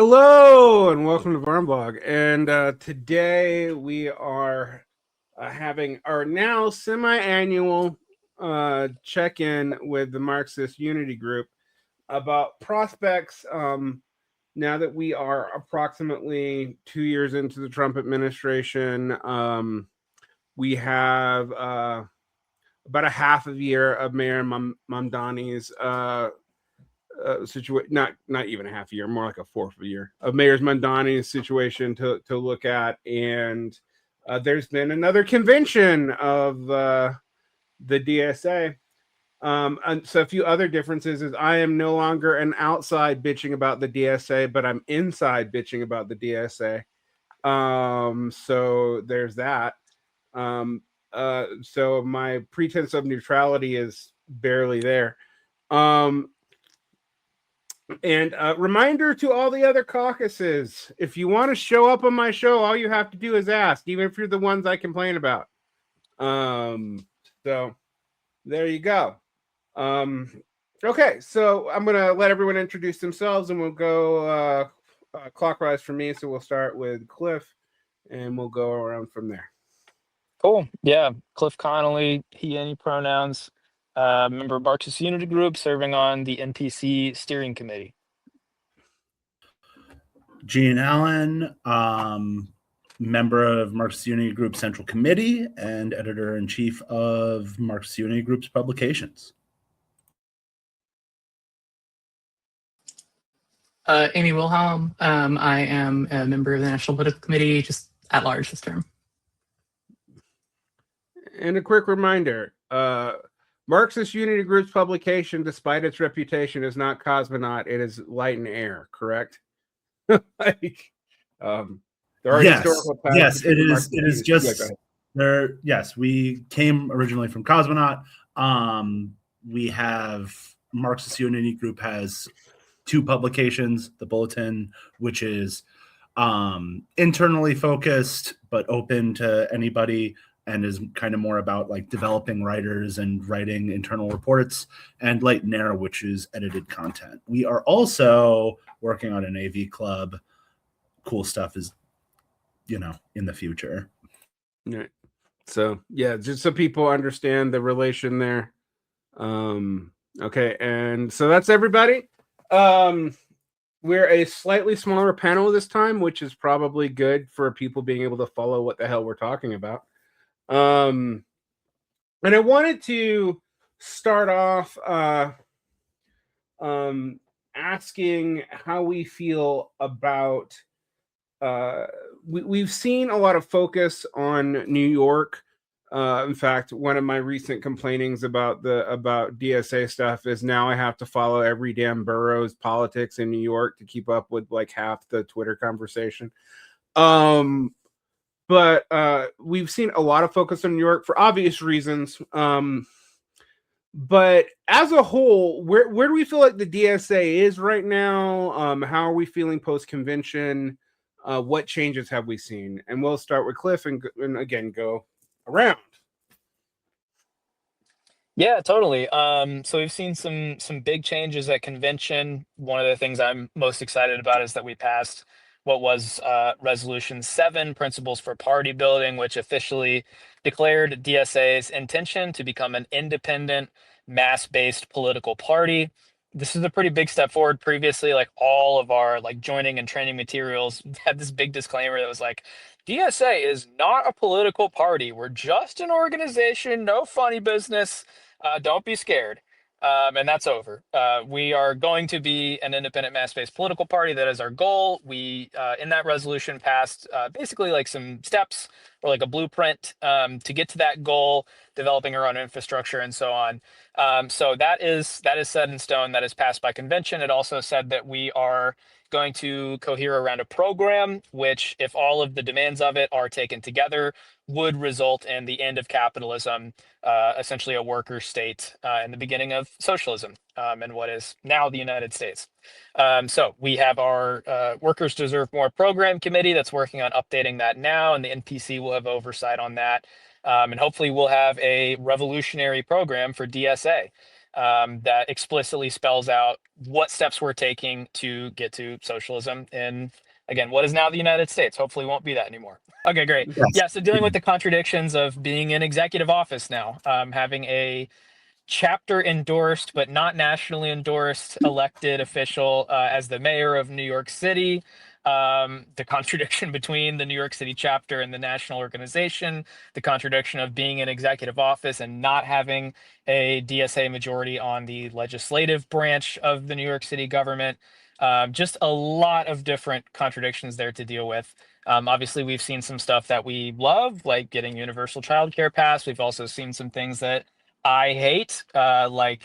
Hello and welcome to Varnblog. And today we are having our now semi-annual check-in with the Marxist Unity Group about prospects. Now that we are approximately 2 years into the Trump administration, we have about a half a year of Mayor Mamdani's situation, not even a half a year, more like a fourth of a year of Mayor Mamdani's situation to look at. And there's been another convention of the DSA. And so a few other differences is I am no longer an outside bitching about the DSA, but I'm inside bitching about the DSA. So there's that. So my pretense of neutrality is barely there. And a reminder to all the other caucuses, if you want to show up on my show, all you have to do is ask, even if you're the ones I complain about. So there you go. Okay, so I'm going to let everyone introduce themselves, and we'll go clockwise for me. So we'll start with Cliff, and we'll go around from there. Cool. Yeah. Cliff Connolly, he, any pronouns. Member of Marxist Unity Group, serving on the NPC steering committee. Gene Allen, member of Marxist Unity Group Central Committee and editor-in-chief of Marxist Unity Group's publications. Amy Wilhelm, I am a member of the National Political Committee, just at large this term. And a quick reminder, Marxist Unity Group's publication, despite its reputation, is not Cosmonaut, it is Light and Air, correct? Like, there are historical times. Yes, it is. It is just there. Yes, we came originally from Cosmonaut. We have Marxist Unity Group has two publications: the Bulletin, which is internally focused but open to anybody, and is kind of more about like developing writers and writing internal reports, and Light and Air, which is edited content. We are also working on an AV club. Cool stuff is, in the future. Right. So yeah, just so people understand the relation there. Okay, and so that's everybody. We're a slightly smaller panel this time, which is probably good for people being able to follow what the hell we're talking about. And I wanted to start off asking how we feel about we've seen a lot of focus on New York. In fact, one of my recent complainings about DSA stuff is now I have to follow every damn borough's politics in New York to keep up with like half the Twitter conversation. But we've seen a lot of focus on New York for obvious reasons. But as a whole, where do we feel like the DSA is right now? How are we feeling post-convention? What changes have we seen? And we'll start with Cliff and again go around. Yeah, totally. So we've seen some big changes at convention. One of the things I'm most excited about is that we passed what was Resolution 7, Principles for Party Building, which officially declared DSA's intention to become an independent, mass-based political party. This is a pretty big step forward. Previously, like all of our like joining and training materials had this big disclaimer that was like, DSA is not a political party. We're just an organization, no funny business. Don't be scared. And that's over. We are going to be an independent mass-based political party. That is our goal. We, in that resolution, passed basically like some steps or like a blueprint to get to that goal, developing our own infrastructure and so on. So that is set in stone. That is passed by convention. It also said that we are going to cohere around a program, which, if all of the demands of it are taken together, would result in the end of capitalism, essentially a worker state, and the beginning of socialism, and what is now the United States. So we have our Workers Deserve More program committee that's working on updating that now, and the NPC will have oversight on that. And hopefully we'll have a revolutionary program for DSA. that explicitly spells out what steps we're taking to get to socialism in, again, what is now the United States. Hopefully won't be that anymore. Okay, great. Yes. Yeah, so dealing with the contradictions of being in executive office now, having a chapter endorsed but not nationally endorsed elected official as the mayor of New York City, the contradiction between the New York City chapter and the national organization, the contradiction of being in executive office and not having a DSA majority on the legislative branch of the New York City government. Just a lot of different contradictions there to deal with. Obviously, we've seen some stuff that we love, like getting universal childcare passed. We've also seen some things that I hate, like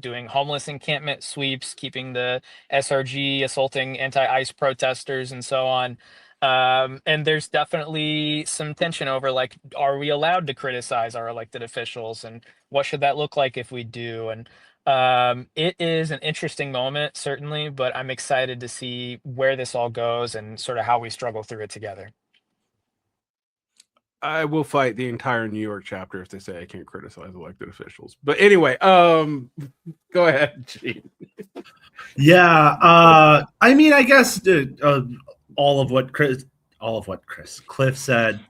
doing homeless encampment sweeps, keeping the SRG assaulting anti-ICE protesters, and so on. And there's definitely some tension over, like, are we allowed to criticize our elected officials, and what should that look like if we do? And it is an interesting moment, certainly, but I'm excited to see where this all goes and sort of how we struggle through it together. I will fight the entire New York chapter if they say I can't criticize elected officials. But anyway, go ahead, Gene. Yeah, I mean, I guess all of what Cliff said,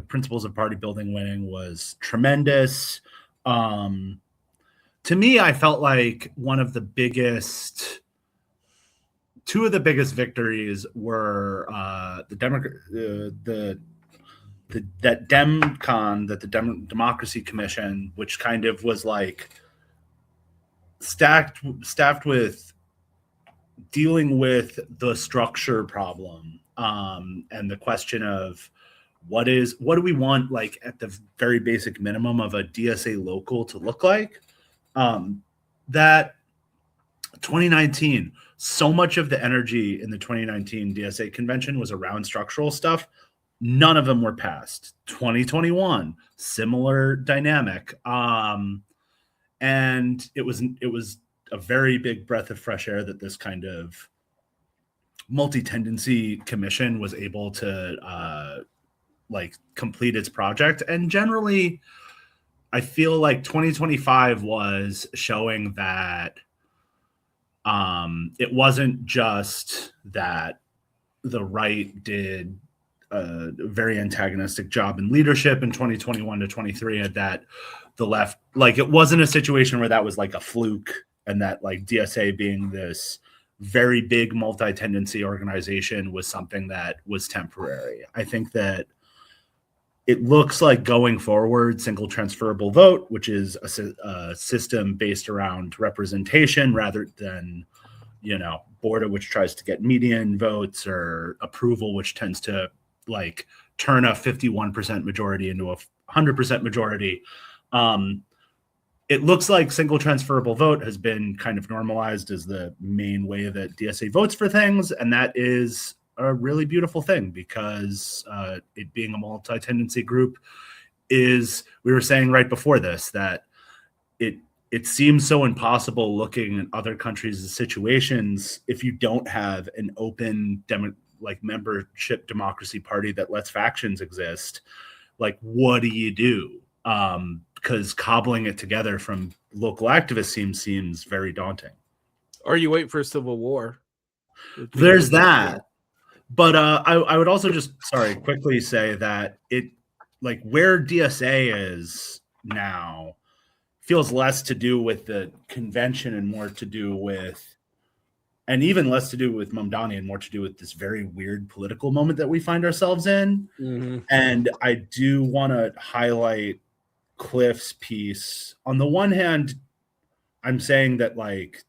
principles of party building winning was tremendous. To me, I felt like two of the biggest victories were the Democracy Commission, which kind of was like staffed with dealing with the structure problem, and the question of what do we want, like, at the very basic minimum of a DSA local to look like. That 2019, so much of the energy in the 2019 DSA convention was around structural stuff. None of them were passed. 2021, similar dynamic. And it was a very big breath of fresh air that this kind of multi-tendency commission was able to complete its project. And generally, I feel like 2025 was showing that it wasn't just that the right did a very antagonistic job in leadership in 2021 to 23, and that the left, like, it wasn't a situation where that was like a fluke, and that, like, DSA being this very big multi-tendency organization was something that was temporary. I think that it looks like going forward, single transferable vote, which is a system based around representation rather than, Borda, which tries to get median votes, or approval, which tends to, like, turn a 51% majority into a 100% majority. It looks like single transferable vote has been kind of normalized as the main way that DSA votes for things, and that is a really beautiful thing, because it being a multi-tendency group is, we were saying right before this, that it seems so impossible looking at other countries' situations if you don't have an open membership democracy party that lets factions exist. Like, what do you do? Because cobbling it together from local activists seems very daunting. Or you wait for a civil war. There's that. But I would also just, quickly say that where DSA is now feels less to do with the convention and more to do with, and even less to do with Mamdani and more to do with this very weird political moment that we find ourselves in. Mm-hmm. And I do want to highlight Cliff's piece. On the one hand, I'm saying that, like,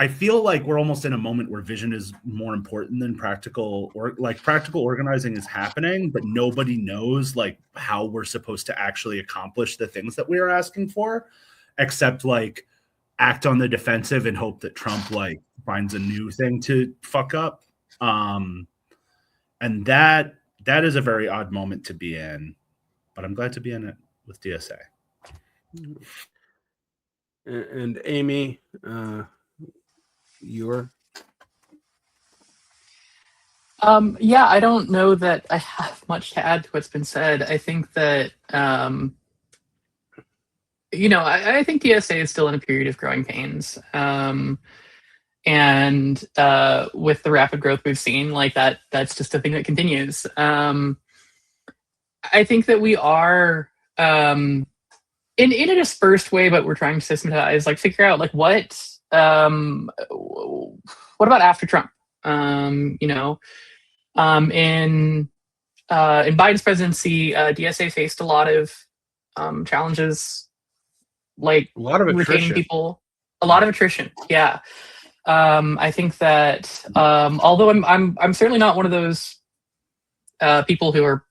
I feel like we're almost in a moment where vision is more important than practical, or like practical organizing is happening, but nobody knows, like, how we're supposed to actually accomplish the things that we are asking for, except, like, act on the defensive and hope that Trump, like, finds a new thing to fuck up. And that is a very odd moment to be in, but I'm glad to be in it with DSA. And Amy, yeah, I don't know that I have much to add to what's been said. I think that I think DSA is still in a period of growing pains. And with the rapid growth we've seen, like that's just a thing that continues. I think that we are in a dispersed way, but we're trying to systematize, like figure out like what about after Trump? In Biden's presidency, DSA faced a lot of challenges, like A lot of retaining attrition. people, a lot of attrition. Yeah. I think that although I'm certainly not one of those people who are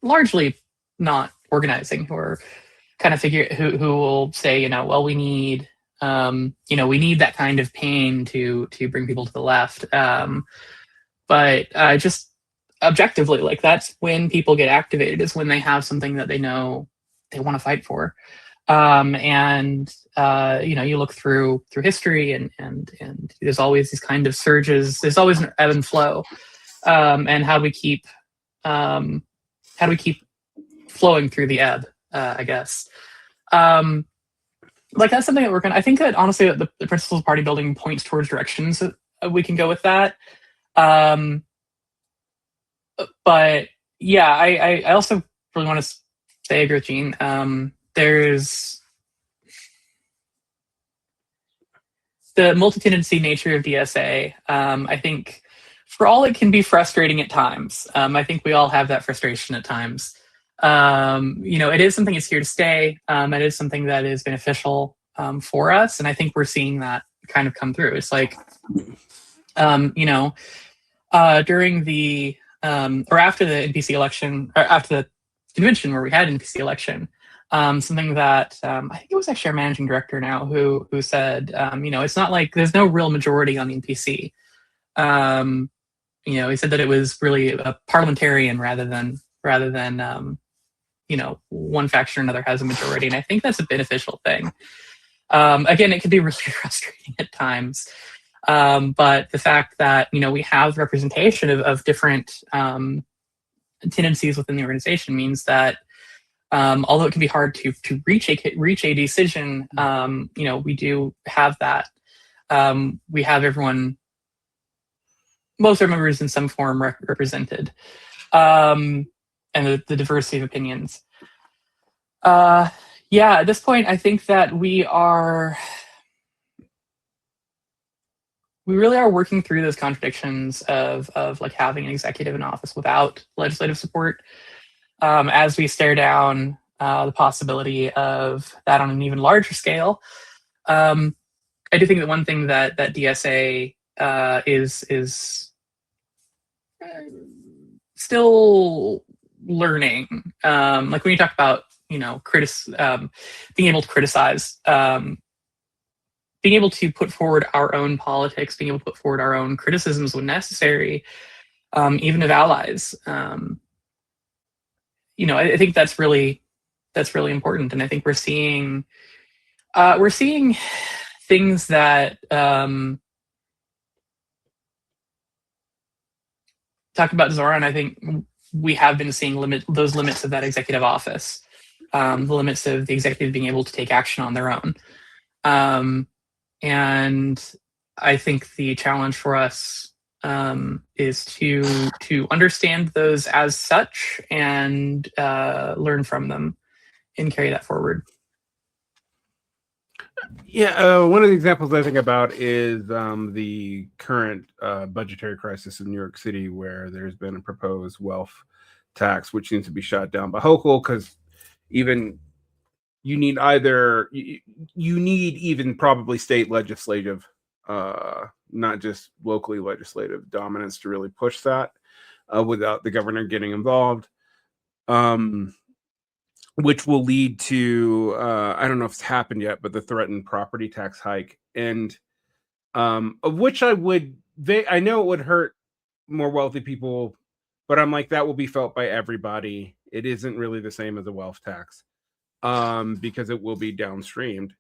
largely not organizing, who are kind of who will say, well, we need that kind of pain to bring people to the left. But just objectively, like that's when people get activated, is when they have something that they know they want to fight for. And you look through history and there's always these kind of surges. There's always an ebb and flow. And how do we keep flowing through the ebb, I guess. Like that's something that I think that honestly the principles of party building points towards directions that we can go with that. But yeah, I also really want to say I agree with Gene. There's the multi-tendency nature of DSA. I think for all it can be frustrating at times, I think we all have that frustration at times. It is something that's here to stay. It is something that is beneficial for us. And I think we're seeing that kind of come through. It's like, during the, or after the NPC election, or after the convention where we had NPC election, something that I think it was actually our managing director now who said, it's not like there's no real majority on the NPC. He said that it was really a parliamentarian rather than one faction or another has a majority, and I think that's a beneficial thing. Again, it can be really frustrating at times, but the fact that we have representation of different tendencies within the organization means that although it can be hard to reach a decision, we do have that. We have everyone, most of our members in some form represented, and the diversity of opinions. At this point, I think that we really are working through those contradictions of like having an executive in office without legislative support. As we stare down the possibility of that on an even larger scale, I do think that one thing that DSA is still learning, like when you talk about being able to criticize, being able to put forward our own politics, being able to put forward our own criticisms when necessary, even of allies. I think that's really important, and I think we're seeing things that talk about Zoran. I think we have been seeing those limits of that executive office, the limits of the executive being able to take action on their own. And I think the challenge for us is to understand those as such and learn from them and carry that forward. Yeah, one of the examples I think about is the current budgetary crisis in New York City, where there's been a proposed wealth tax, which seems to be shot down by Hochul, because even you need even probably state legislative, not just locally legislative dominance to really push that without the governor getting involved. Which will lead to, I don't know if it's happened yet, but the threatened property tax hike, and of which I know it would hurt more wealthy people, but I'm like, that will be felt by everybody. It isn't really the same as a wealth tax, because it will be downstreamed.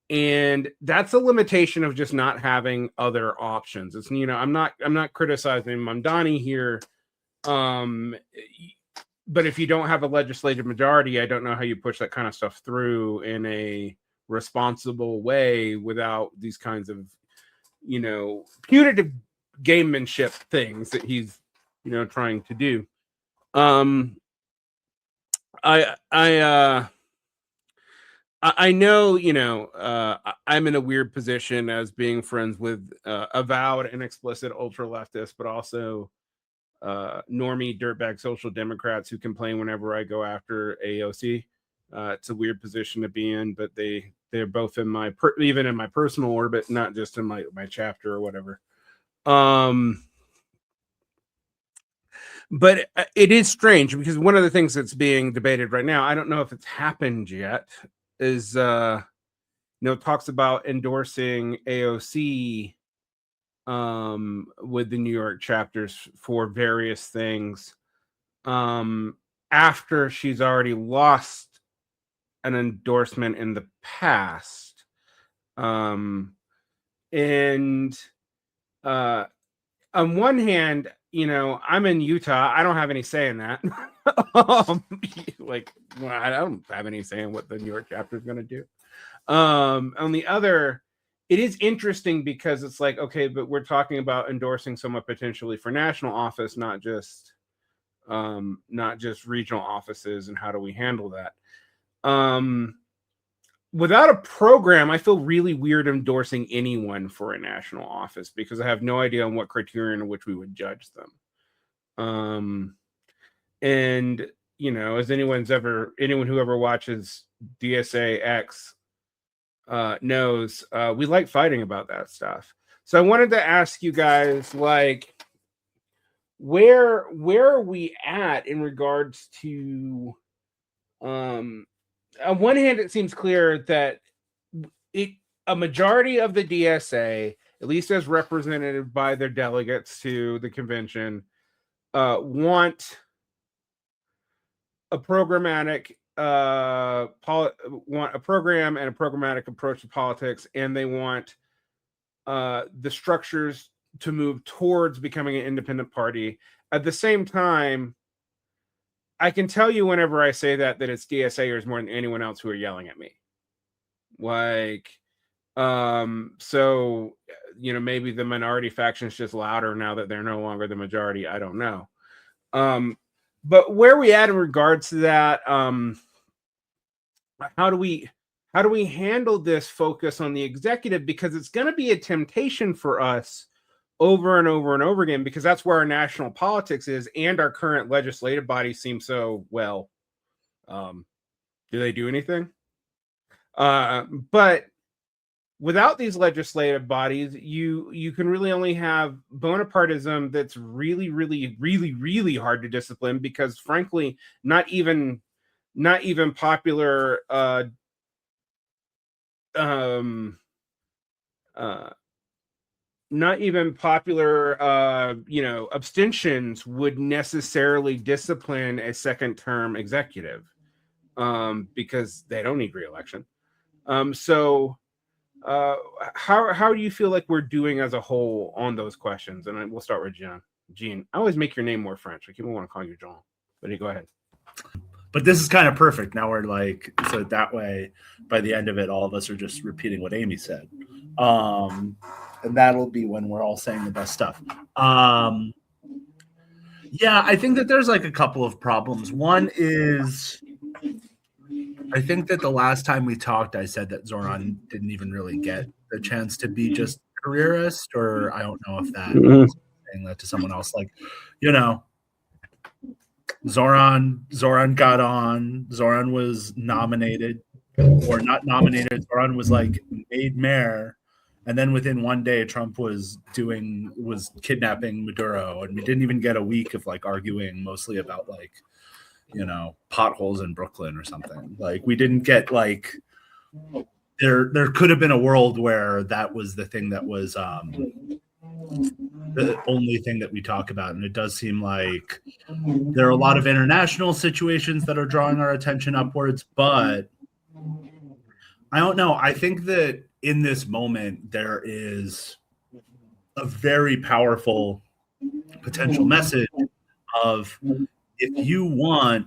And that's a limitation of just not having other options. It's, I'm not criticizing Mamdani here. but if you don't have a legislative majority, I don't know how you push that kind of stuff through in a responsible way without these kinds of, punitive gamemanship things that he's, trying to do. I know, I'm in a weird position as being friends with avowed and explicit ultra leftists, but also normie dirtbag social democrats who complain whenever I go after AOC. It's a weird position to be in, but they're both in my even in my personal orbit, not just in my chapter or whatever. But it is strange because one of the things that's being debated right now, I don't know if it's happened yet, is talks about endorsing AOC with the New York chapters for various things after she's already lost an endorsement in the past. And on one hand, I'm in Utah. I don't have any say in that. I don't have any say in what the New York chapter is going to do. On the other, it is interesting because it's like, okay, but we're talking about endorsing someone potentially for national office, not just regional offices, and how do we handle that? Without a program, I feel really weird endorsing anyone for a national office because I have no idea on what criterion in which we would judge them. And as anyone who ever watches DSA X knows, we like fighting about that stuff. So I wanted to ask you guys, like, where are we at in regards to on one hand, it seems clear that a majority of the DSA, at least as represented by their delegates to the convention, want a programmatic want a program and a programmatic approach to politics, and they want the structures to move towards becoming an independent party. At the same time, I can tell you whenever I say that it's DSAers more than anyone else who are yelling at me. Like, so, maybe the minority faction is just louder now that they're no longer the majority. I don't know. But where are we at in regards to that? How do we handle this focus on the executive? Because it's going to be a temptation for us over and over and over again, because that's where our national politics is, and our current legislative bodies seem so well. Do they do anything? But without these legislative bodies, you can really only have Bonapartism that's really, really, really, really hard to discipline, because frankly, not even popular abstentions would necessarily discipline a second term executive, because they don't need re-election. So how do you feel like we're doing as a whole on those questions? And we'll start with Jean. I always make your name more French. I keep want to call you Jean, but you go ahead. But this is kind of perfect. Now we're like, so that way, by the end of it, all of us are just repeating what Amy said. And that'll be when we're all saying the best stuff. Yeah, I think that there's like a couple of problems. One is, I think that the last time we talked, I said that Zoran didn't even really get the chance to be just careerist, or I don't know if that saying that to someone else. Like, Zoran got on. Zoran was nominated, or not nominated. Zoran was like made mayor, and then within one day, Trump was kidnapping Maduro, and we didn't even get a week of like arguing mostly about like, potholes in Brooklyn or something. Like, we didn't get like there could have been a world where that was the thing that was the only thing that we talk about. And it does seem like there are a lot of international situations that are drawing our attention upwards, but I don't know. I think that in this moment, there is a very powerful potential message of if you want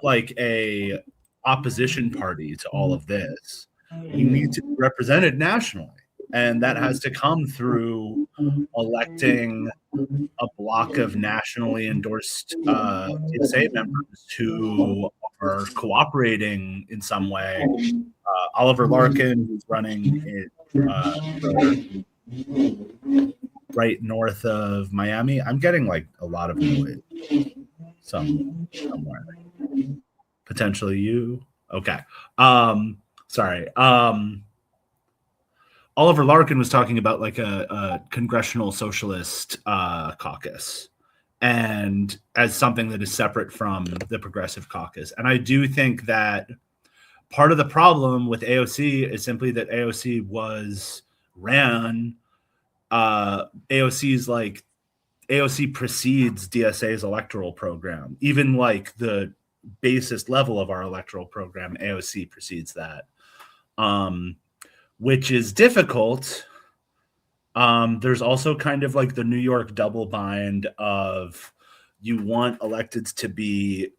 like a opposition party to all of this, you need to be represented nationally, and that has to come through electing a block of nationally endorsed DSA members who are cooperating in some way. Oliver Larkin, who's running it right north of Miami. I'm getting like a lot of noise somewhere. Potentially you. Okay. Sorry. Oliver Larkin was talking about like a congressional socialist caucus, and as something that is separate from the progressive caucus. And I do think that part of the problem with AOC is simply that AOC AOC precedes DSA's electoral program. Even like the basest level of our electoral program, AOC precedes that, which is difficult. There's also kind of like the New York double bind of you want electeds to be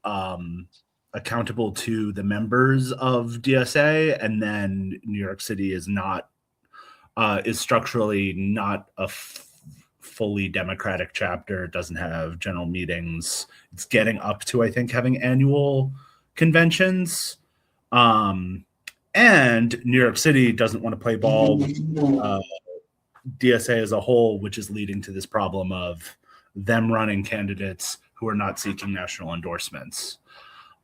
accountable to the members of DSA, and then New York City is structurally not a fully democratic chapter. It doesn't have general meetings. It's getting up to, I think, having annual conventions. And New York City doesn't want to play ball with DSA as a whole, which is leading to this problem of them running candidates who are not seeking national endorsements.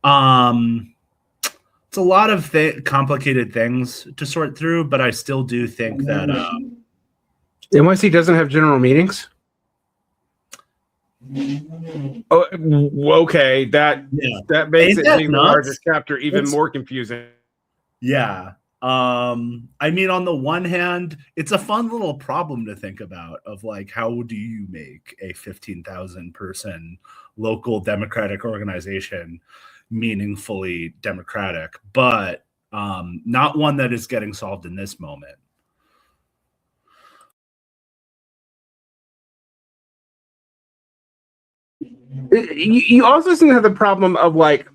It's a lot of complicated things to sort through, but I still do think that NYC doesn't have general meetings. Oh, okay. That makes it being the largest chapter even more confusing. Yeah. I mean, on the one hand, it's a fun little problem to think about of like, how do you make a 15,000 person local democratic organization meaningfully democratic, but not one that is getting solved in this moment. You also seem to have the problem of like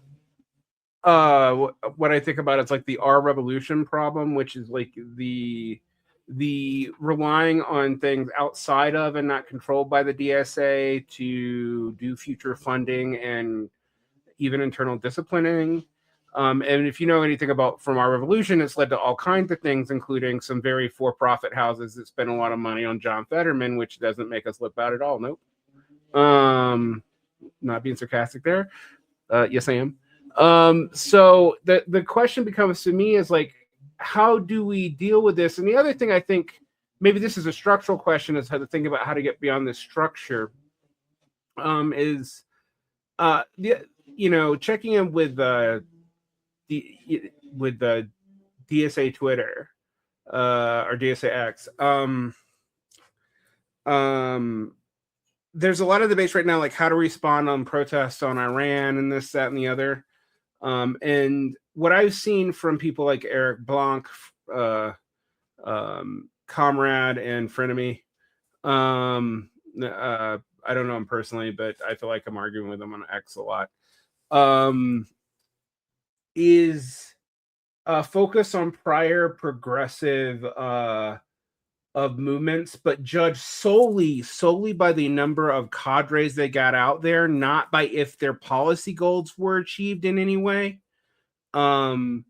what I think about is like the R revolution problem, which is like the relying on things outside of and not controlled by the DSA to do future funding and even internal disciplining. And if you know anything about from our revolution, it's led to all kinds of things, including some very for-profit houses that spend a lot of money on John Fetterman, which doesn't make us look bad at all. Nope. Not being sarcastic there. Yes, I am. So the question becomes to me is like, how do we deal with this? And the other thing I think, maybe this is a structural question, is how to think about how to get beyond this structure. Is checking in with the DSA Twitter or DSA X. There's a lot of debates right now, like how to respond on protests on Iran and this, that, and the other. And what I've seen from people like Eric Blanc, Comrade, and Frenemy, I don't know him personally, but I feel like I'm arguing with him on X a lot, is focus on prior progressive of movements, but judge solely by the number of cadres they got out there, not by if their policy goals were achieved in any way. And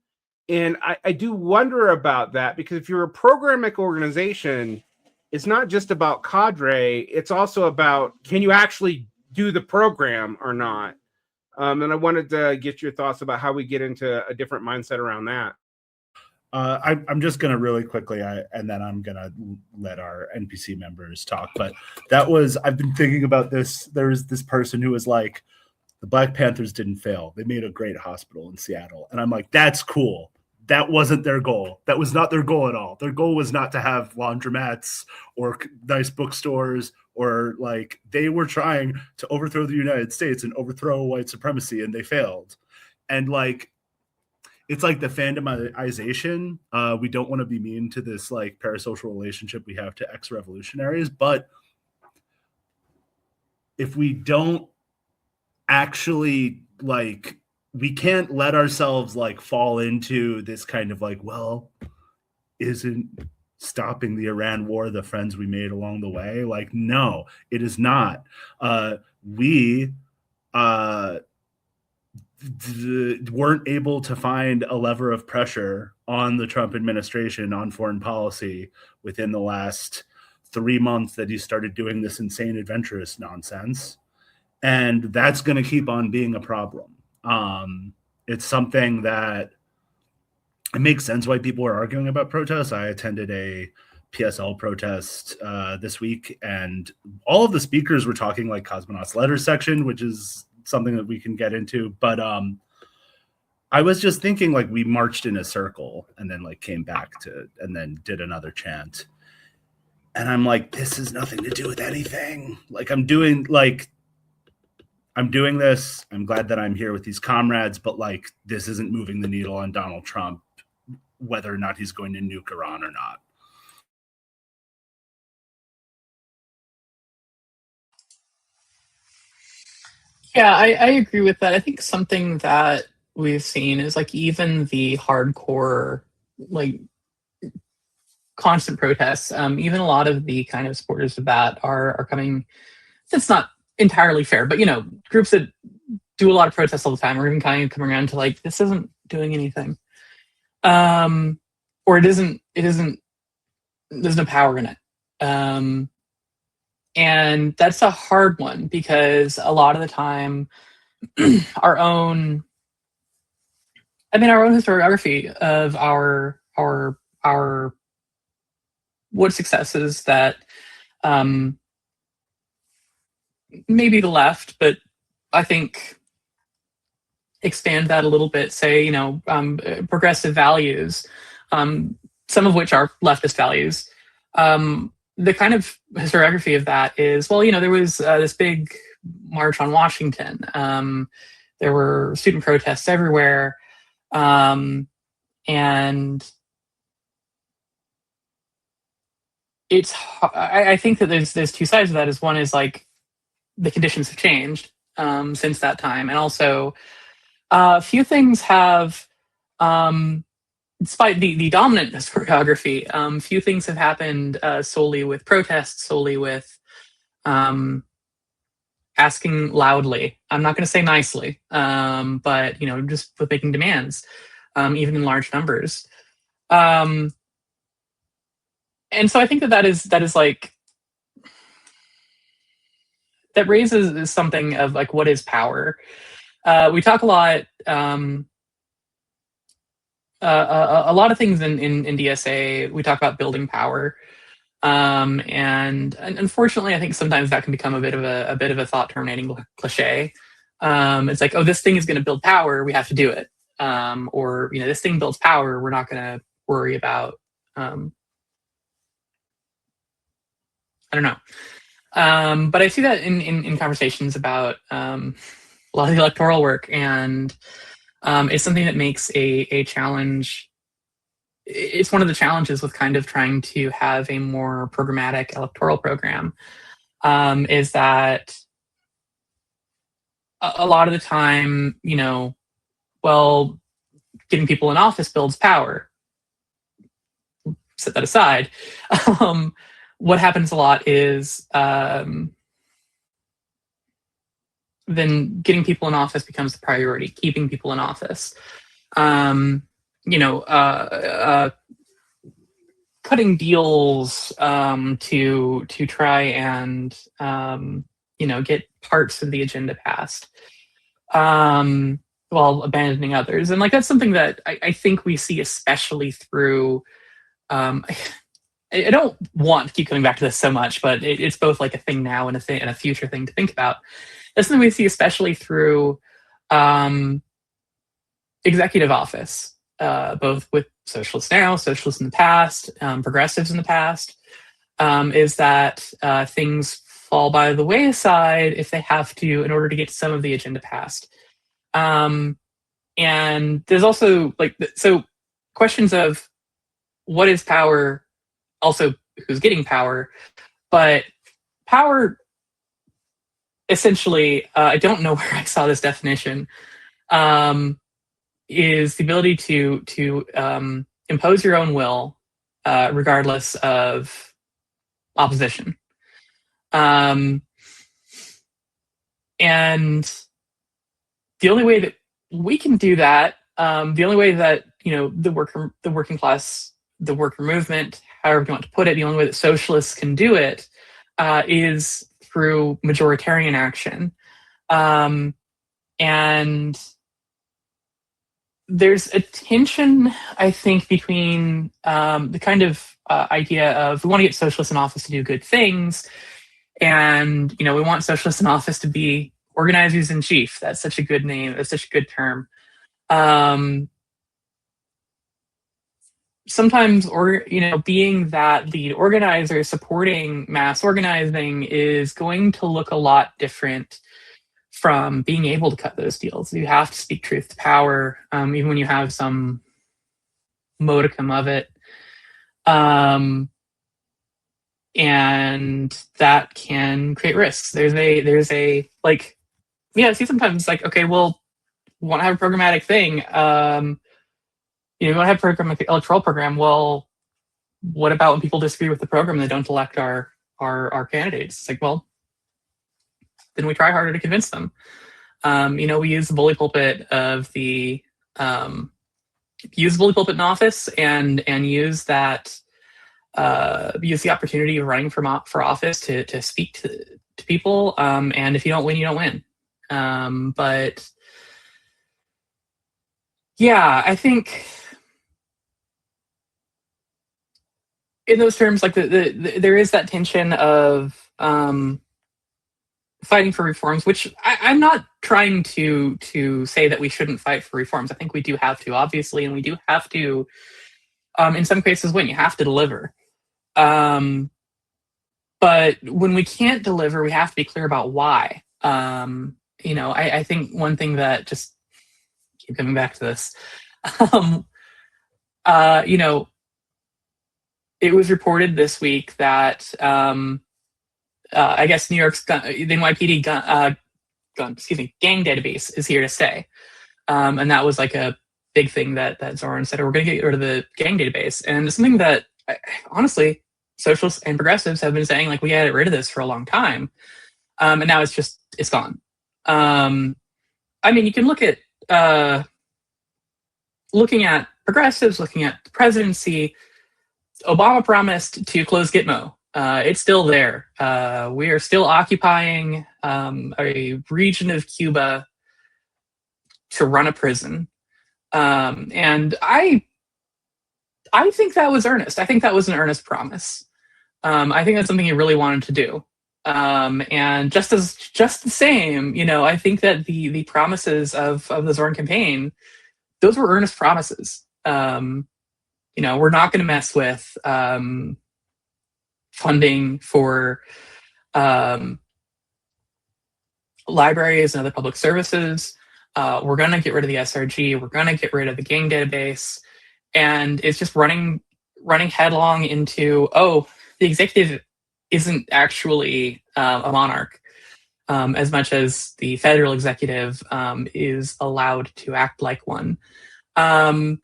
I do wonder about that, because if you're a programmatic organization, it's not just about cadre, it's also about, can you actually do the program or not? And I wanted to get your thoughts about how we get into a different mindset around that. I'm just going to really quickly, and then I'm going to let our NPC members talk. But I've been thinking about this. There was this person who was like, the Black Panthers didn't fail. They made a great hospital in Seattle. And I'm like, that's cool. That wasn't their goal. That was not their goal at all. Their goal was not to have laundromats or nice bookstores, or like, they were trying to overthrow the United States and overthrow white supremacy, and they failed. And like, it's like the fandomization. We don't want to be mean to this like parasocial relationship we have to ex-revolutionaries, but if we don't actually like, we can't let ourselves like fall into this kind of like, well, isn't stopping the Iran war the friends we made along the way? Like, no, it is not. We weren't able to find a lever of pressure on the Trump administration on foreign policy within the last 3 months that he started doing this insane adventurous nonsense. And that's going to keep on being a problem. It's something that it makes sense why people are arguing about protests. I attended a PSL protest this week, and all of the speakers were talking like Cosmonauts Letters section, which is something that we can get into. But I was just thinking, like, we marched in a circle and then like came back to, and then did another chant. And I'm like, this has nothing to do with anything. Like, I'm doing this. I'm glad that I'm here with these comrades, but like, this isn't moving the needle on Donald Trump, whether or not he's going to nuke Iran or not. Yeah, I agree with that. I think something that we've seen is like even the hardcore, like constant protests, even a lot of the kind of supporters of that are coming. It's not entirely fair, but groups that do a lot of protests all the time are even kind of coming around to like, this isn't doing anything. Or it isn't, there's no power in it. And that's a hard one because a lot of the time our own historiography of our what successes that maybe the left, but I think expand that a little bit, say, progressive values, some of which are leftist values. The kind of historiography of that is, well, there was this big march on Washington. There were student protests everywhere. And I think that there's two sides of that. Is one is like the conditions have changed since that time. And also a few things have, despite the dominant historiography, few things have happened solely with protests, solely with asking loudly. I'm not going to say nicely, but just with making demands, even in large numbers. And so I think that is like, that raises something of like, what is power? We talk a lot. A lot of things in DSA, we talk about building power, and unfortunately, I think sometimes that can become a bit of a thought terminating cliche. It's like, oh, this thing is going to build power, we have to do it, or this thing builds power, we're not going to worry about. I don't know, but I see that in conversations about a lot of the electoral work, and it's something that makes a challenge. It's one of the challenges with kind of trying to have a more programmatic electoral program, is that a lot of the time, well, getting people in office builds power. Set that aside. What happens a lot is then getting people in office becomes the priority, keeping people in office. Cutting deals to try and get parts of the agenda passed, while abandoning others. And like, that's something that I think we see especially through I don't want to keep coming back to this so much, but it's both like a thing now and a future thing to think about. That's something we see especially through executive office, both with socialists now, socialists in the past, progressives in the past, is that things fall by the wayside if they have to in order to get some of the agenda passed. And there's also so questions of what is power, also who's getting power, but power essentially, I don't know where I saw this definition, is the ability to impose your own will regardless of opposition. And the only way that we can do that, the only way that the working class, the worker movement, however you want to put it, the only way that socialists can do it is through majoritarian action. And there's a tension, I think, between the kind of idea of we want to get socialists in office to do good things, and we want socialists in office to be organizers in chief. That's such a good name. That's such a good term. Sometimes, being that lead organizer, supporting mass organizing is going to look a lot different from being able to cut those deals. You have to speak truth to power, even when you have some modicum of it. And that can create risks. There's a see sometimes okay, well, we want to have a programmatic thing. We want to have an electoral program. Well, what about when people disagree with the program and they don't elect our candidates? It's well, then we try harder to convince them. We use the bully pulpit of the use the bully pulpit in office and use that use the opportunity of running for office to speak to people. And if you don't win, you don't win. But yeah, I think in those terms, there is that tension of fighting for reforms, which I'm not trying to say that we shouldn't fight for reforms. I think we do have to, obviously, and we do have to, in some cases, win. You have to deliver. But when we can't deliver, we have to be clear about why. I think one thing that, just keep coming back to this, it was reported this week that I guess New York's the NYPD gang database is here to stay, and that was a big thing that Zoran said. We're going to get rid of the gang database, and it's something that honestly socialists and progressives have been saying we got to get rid of this for a long time, and now it's gone. You can look at looking at progressives, looking at the presidency. Obama promised to close Gitmo. It's still there. We are still occupying a region of Cuba to run a prison. And I think that was earnest. I think that was an earnest promise. I think that's something he really wanted to do. And just the same, I think that the promises of the Zorn campaign, those were earnest promises. We're not going to mess with funding for libraries and other public services. We're going to get rid of the SRG. We're going to get rid of the gang database. And it's just running headlong into, the executive isn't actually a monarch, as much as the federal executive is allowed to act like one. And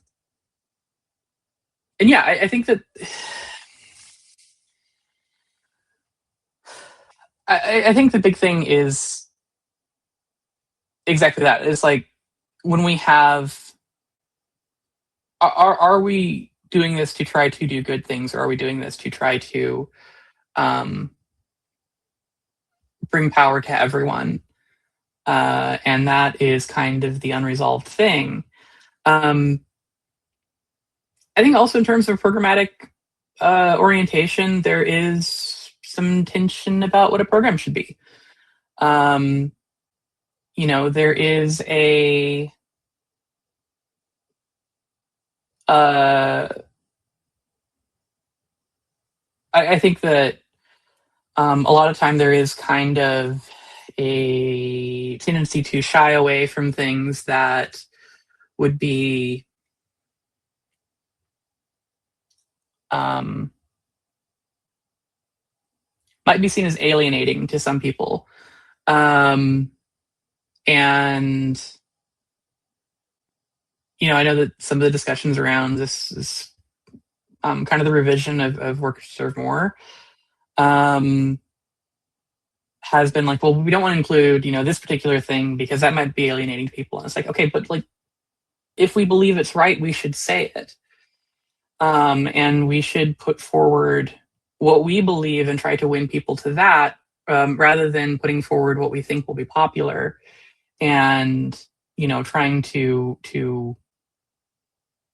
yeah, I think that I think the big thing is exactly that. It's when we have, are we doing this to try to do good things, or are we doing this to try to bring power to everyone? And that is kind of the unresolved thing. I think also in terms of programmatic orientation, there is some tension about what a program should be. There is a I think that a lot of time there is kind of a tendency to shy away from things that would be might be seen as alienating to some people. And I know that some of the discussions around this is kind of the revision of work serve more has been like, well, we don't want to include this particular thing because that might be alienating people. And it's like, okay, but like if we believe it's right, we should say it, and we should put forward what we believe and try to win people to that, rather than putting forward what we think will be popular and trying to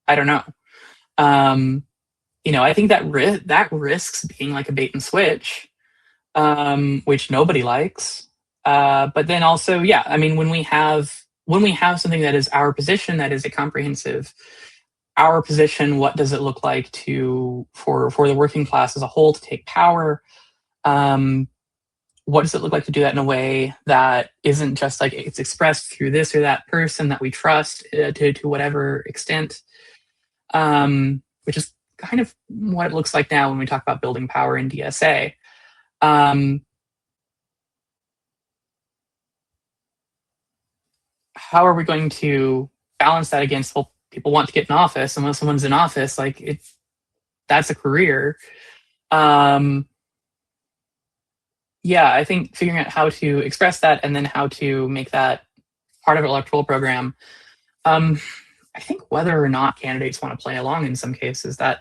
I don't know. I think that risks being like a bait and switch, which nobody likes. But then also, yeah, I mean, when we have something that is our position, that is a comprehensive our position, what does it look like for the working class as a whole to take power? What does it look like to do that in a way that isn't just like it's expressed through this or that person that we trust to whatever extent, which is kind of what it looks like now when we talk about building power in DSA. How are we going to balance that against, well, people want to get in office, and when someone's in office, like that's a career. Yeah, I think figuring out how to express that and then how to make that part of an electoral program. I think whether or not candidates want to play along in some cases, that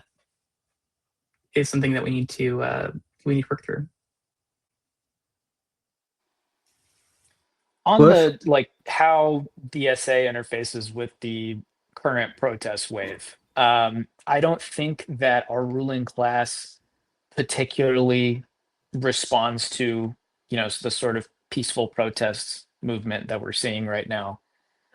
is something that we need to work through. On the like how DSA interfaces with the current protest wave, I don't think that our ruling class particularly responds to the sort of peaceful protests movement that we're seeing right now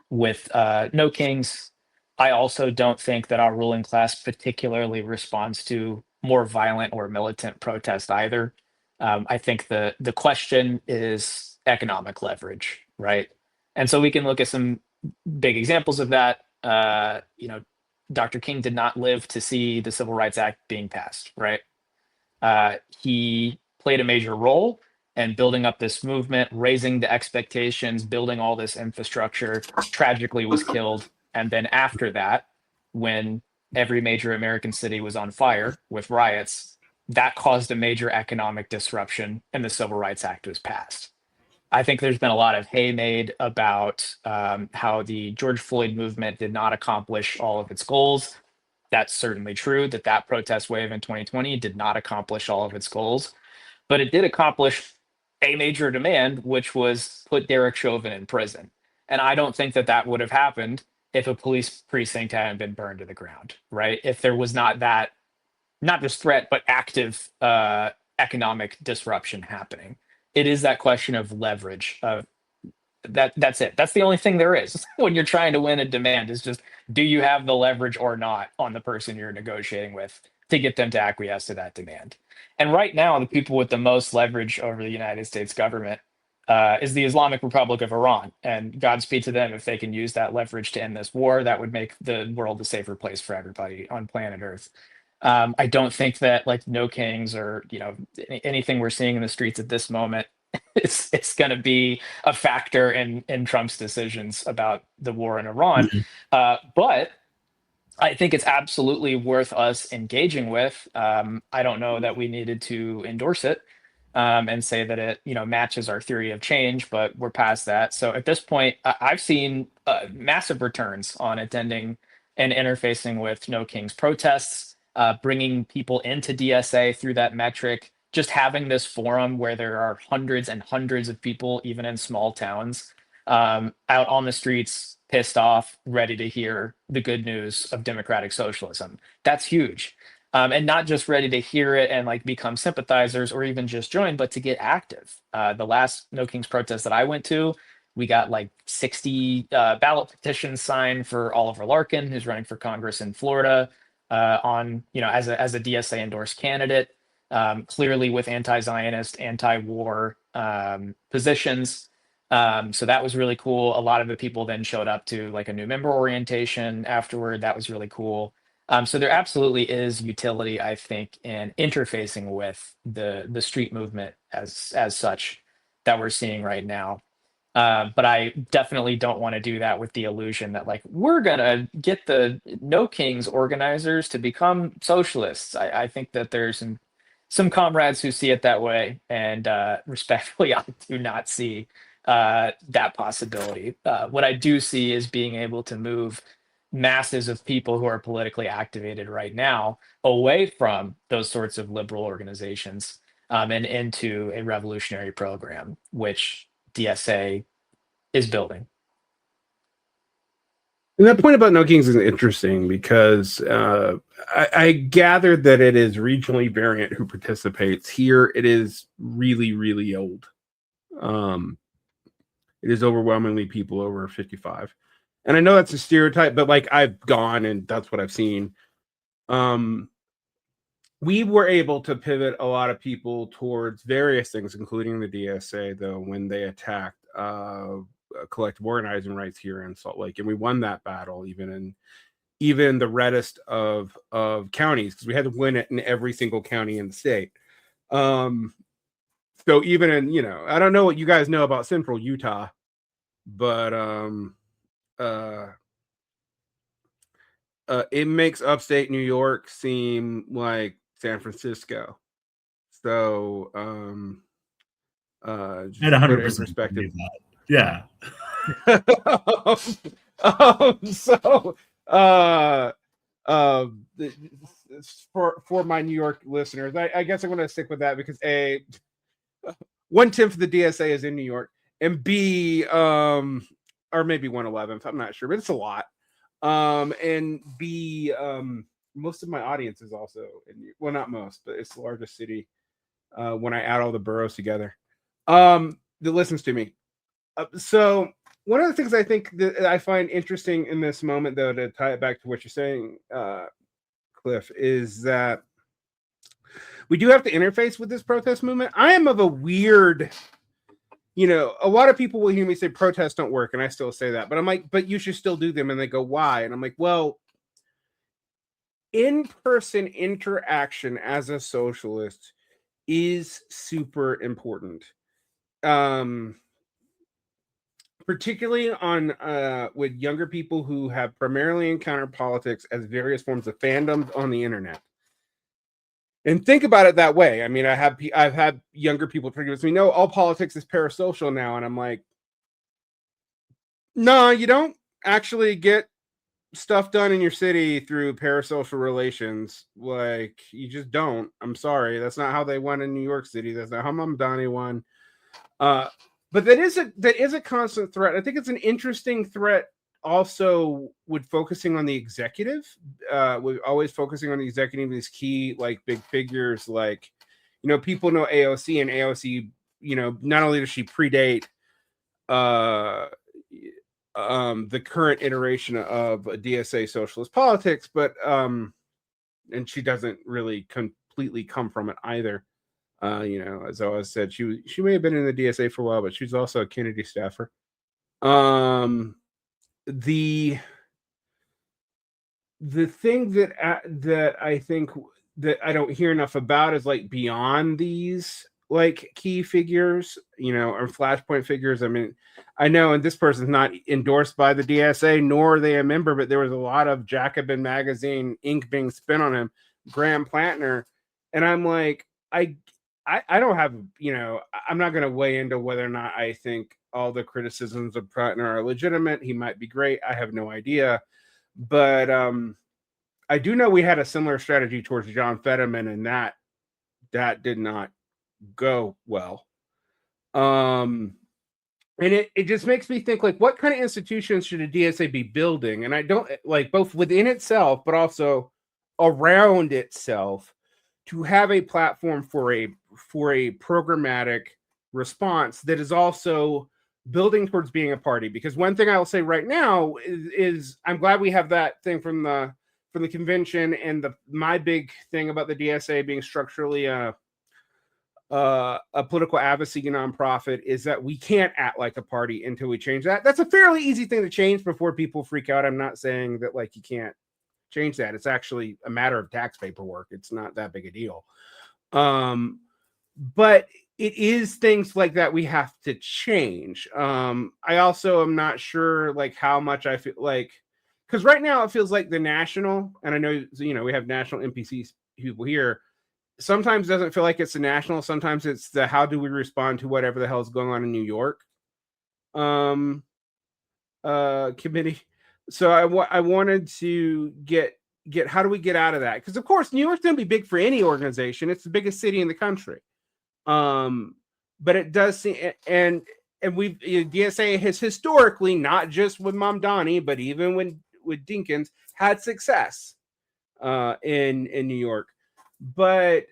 with No Kings. I also don't think that our ruling class particularly responds to more violent or militant protest either. I think the question is economic leverage, right? And so we can look at some big examples of that. Dr. King did not live to see the Civil Rights Act being passed, right? He played a major role in building up this movement, raising the expectations, building all this infrastructure, tragically was killed. And then after that, when every major American city was on fire with riots, that caused a major economic disruption and the Civil Rights Act was passed. I think there's been a lot of hay made about how the George Floyd movement did not accomplish all of its goals. That's certainly true that protest wave in 2020 did not accomplish all of its goals, but it did accomplish a major demand, which was put Derek Chauvin in prison. And I don't think that would have happened if a police precinct hadn't been burned to the ground, right? If there was not just threat, but active economic disruption happening. It is that question of leverage. That's it. That's the only thing there is when you're trying to win a demand, is just, do you have the leverage or not on the person you're negotiating with to get them to acquiesce to that demand? And right now, the people with the most leverage over the United States government is the Islamic Republic of Iran. And Godspeed to them if they can use that leverage to end this war. That would make the world a safer place for everybody on planet Earth. I don't think that like No Kings or anything we're seeing in the streets at this moment it's going to be a factor in Trump's decisions about the war in Iran. But I think it's absolutely worth us engaging with. I don't know that we needed to endorse it and say that it matches our theory of change, but we're past that. So at this point, I've seen massive returns on attending and interfacing with No Kings protests, bringing people into DSA through that metric. Just having this forum where there are hundreds and hundreds of people, even in small towns, out on the streets, pissed off, ready to hear the good news of democratic socialism. That's huge. And not just ready to hear it and like become sympathizers or even just join, but to get active. The last No Kings protest that I went to, we got like 60 ballot petitions signed for Oliver Larkin, who's running for Congress in Florida, as a DSA endorsed candidate. Clearly with anti-Zionist, anti-war positions. So that was really cool. A lot of the people then showed up to like a new member orientation afterward. That was really cool. So there absolutely is utility, I think, in interfacing with the street movement as such. that we're seeing right now. But I definitely don't want to do that with the illusion that like we're gonna get the No Kings organizers to become socialists. I think that there's some comrades who see it that way, and respectfully, I do not see that possibility. What I do see is being able to move masses of people who are politically activated right now away from those sorts of liberal organizations and into a revolutionary program, which DSA is building. And that point about No Kings is interesting because I gathered that it is regionally variant who participates. Here, it is really, really old. It is overwhelmingly people over 55. And I know that's a stereotype, but like I've gone and that's what I've seen. We were able to pivot a lot of people towards various things, including the DSA, though, when they attacked collective organizing rights here in Salt Lake, and we won that battle even in the reddest of counties, because we had to win it in every single county in the state. So even in, you know, I don't know what you guys know about Central Utah, but it makes upstate New York seem like San Francisco. So At 100% perspective. Yeah. So for my New York listeners, I guess I'm going to stick with that because A, 1/10 of the DSA is in New York, and B, or maybe 1/11, I'm not sure, but it's a lot. And B, most of my audience is also in, well, not most, but it's the largest city when I add all the boroughs together that listens to me. So one of the things I think that I find interesting in this moment, though, to tie it back to what you're saying, Cliff, is that we do have to interface with this protest movement. I am of a weird, you know, a lot of people will hear me say protests don't work, and I still say that, but I'm like, but you should still do them. And they go, why? And I'm like, well, in-person interaction as a socialist is super important. Particularly on with younger people who have primarily encountered politics as various forms of fandoms on the internet. And think about it that way. I mean, I've had younger people tell me, no, all politics is parasocial now. And I'm like, no, you don't actually get stuff done in your city through parasocial relations. Like, you just don't. I'm sorry. That's not how they won in New York City. That's not how Mom Donnie won. But that is a constant threat. I think it's an interesting threat also with focusing on the executive. We're always focusing on the executive, these key, like, big figures, like, you know, people know AOC, and AOC, you know, not only does she predate the current iteration of DSA socialist politics, but and she doesn't really completely come from it either. You know, as I always said, she may have been in the DSA for a while, but she's also a Kennedy staffer. The thing that I think that I don't hear enough about is like beyond these like key figures, you know, or flashpoint figures. I mean, I know, and this person's not endorsed by the DSA, nor are they a member, but there was a lot of Jacobin magazine ink being spent on him, Graham Plantner, and I'm like, I don't have, you know, I'm not going to weigh into whether or not I think all the criticisms of Plantner are legitimate. He might be great. I have no idea. But I do know we had a similar strategy towards John Fetterman, and that did not go well. And it just makes me think, like, what kind of institutions should a DSA be building? And I don't, like, both within itself, but also around itself, to have a platform for a programmatic response that is also building towards being a party. Because one thing I will say right now is I'm glad we have that thing from the convention, and my big thing about the DSA being structurally a political advocacy nonprofit is that we can't act like a party until we change that. That's a fairly easy thing to change before people freak out. I'm not saying that, like, you can't change that. It's actually a matter of tax paperwork. It's not that big a deal. But it is things like that we have to change. I also am not sure like how much I feel like, because right now it feels like the national, and I know we have national NPC people here. Sometimes it doesn't feel like it's the national. Sometimes it's the how do we respond to whatever the hell is going on in New York committee. So I wanted to get how do we get out of that? Because of course New York's going to be big for any organization. It's the biggest city in the country. But it does seem, and we've DSA has historically, not just with Mamdani, but even with Dinkins, had success in New York. But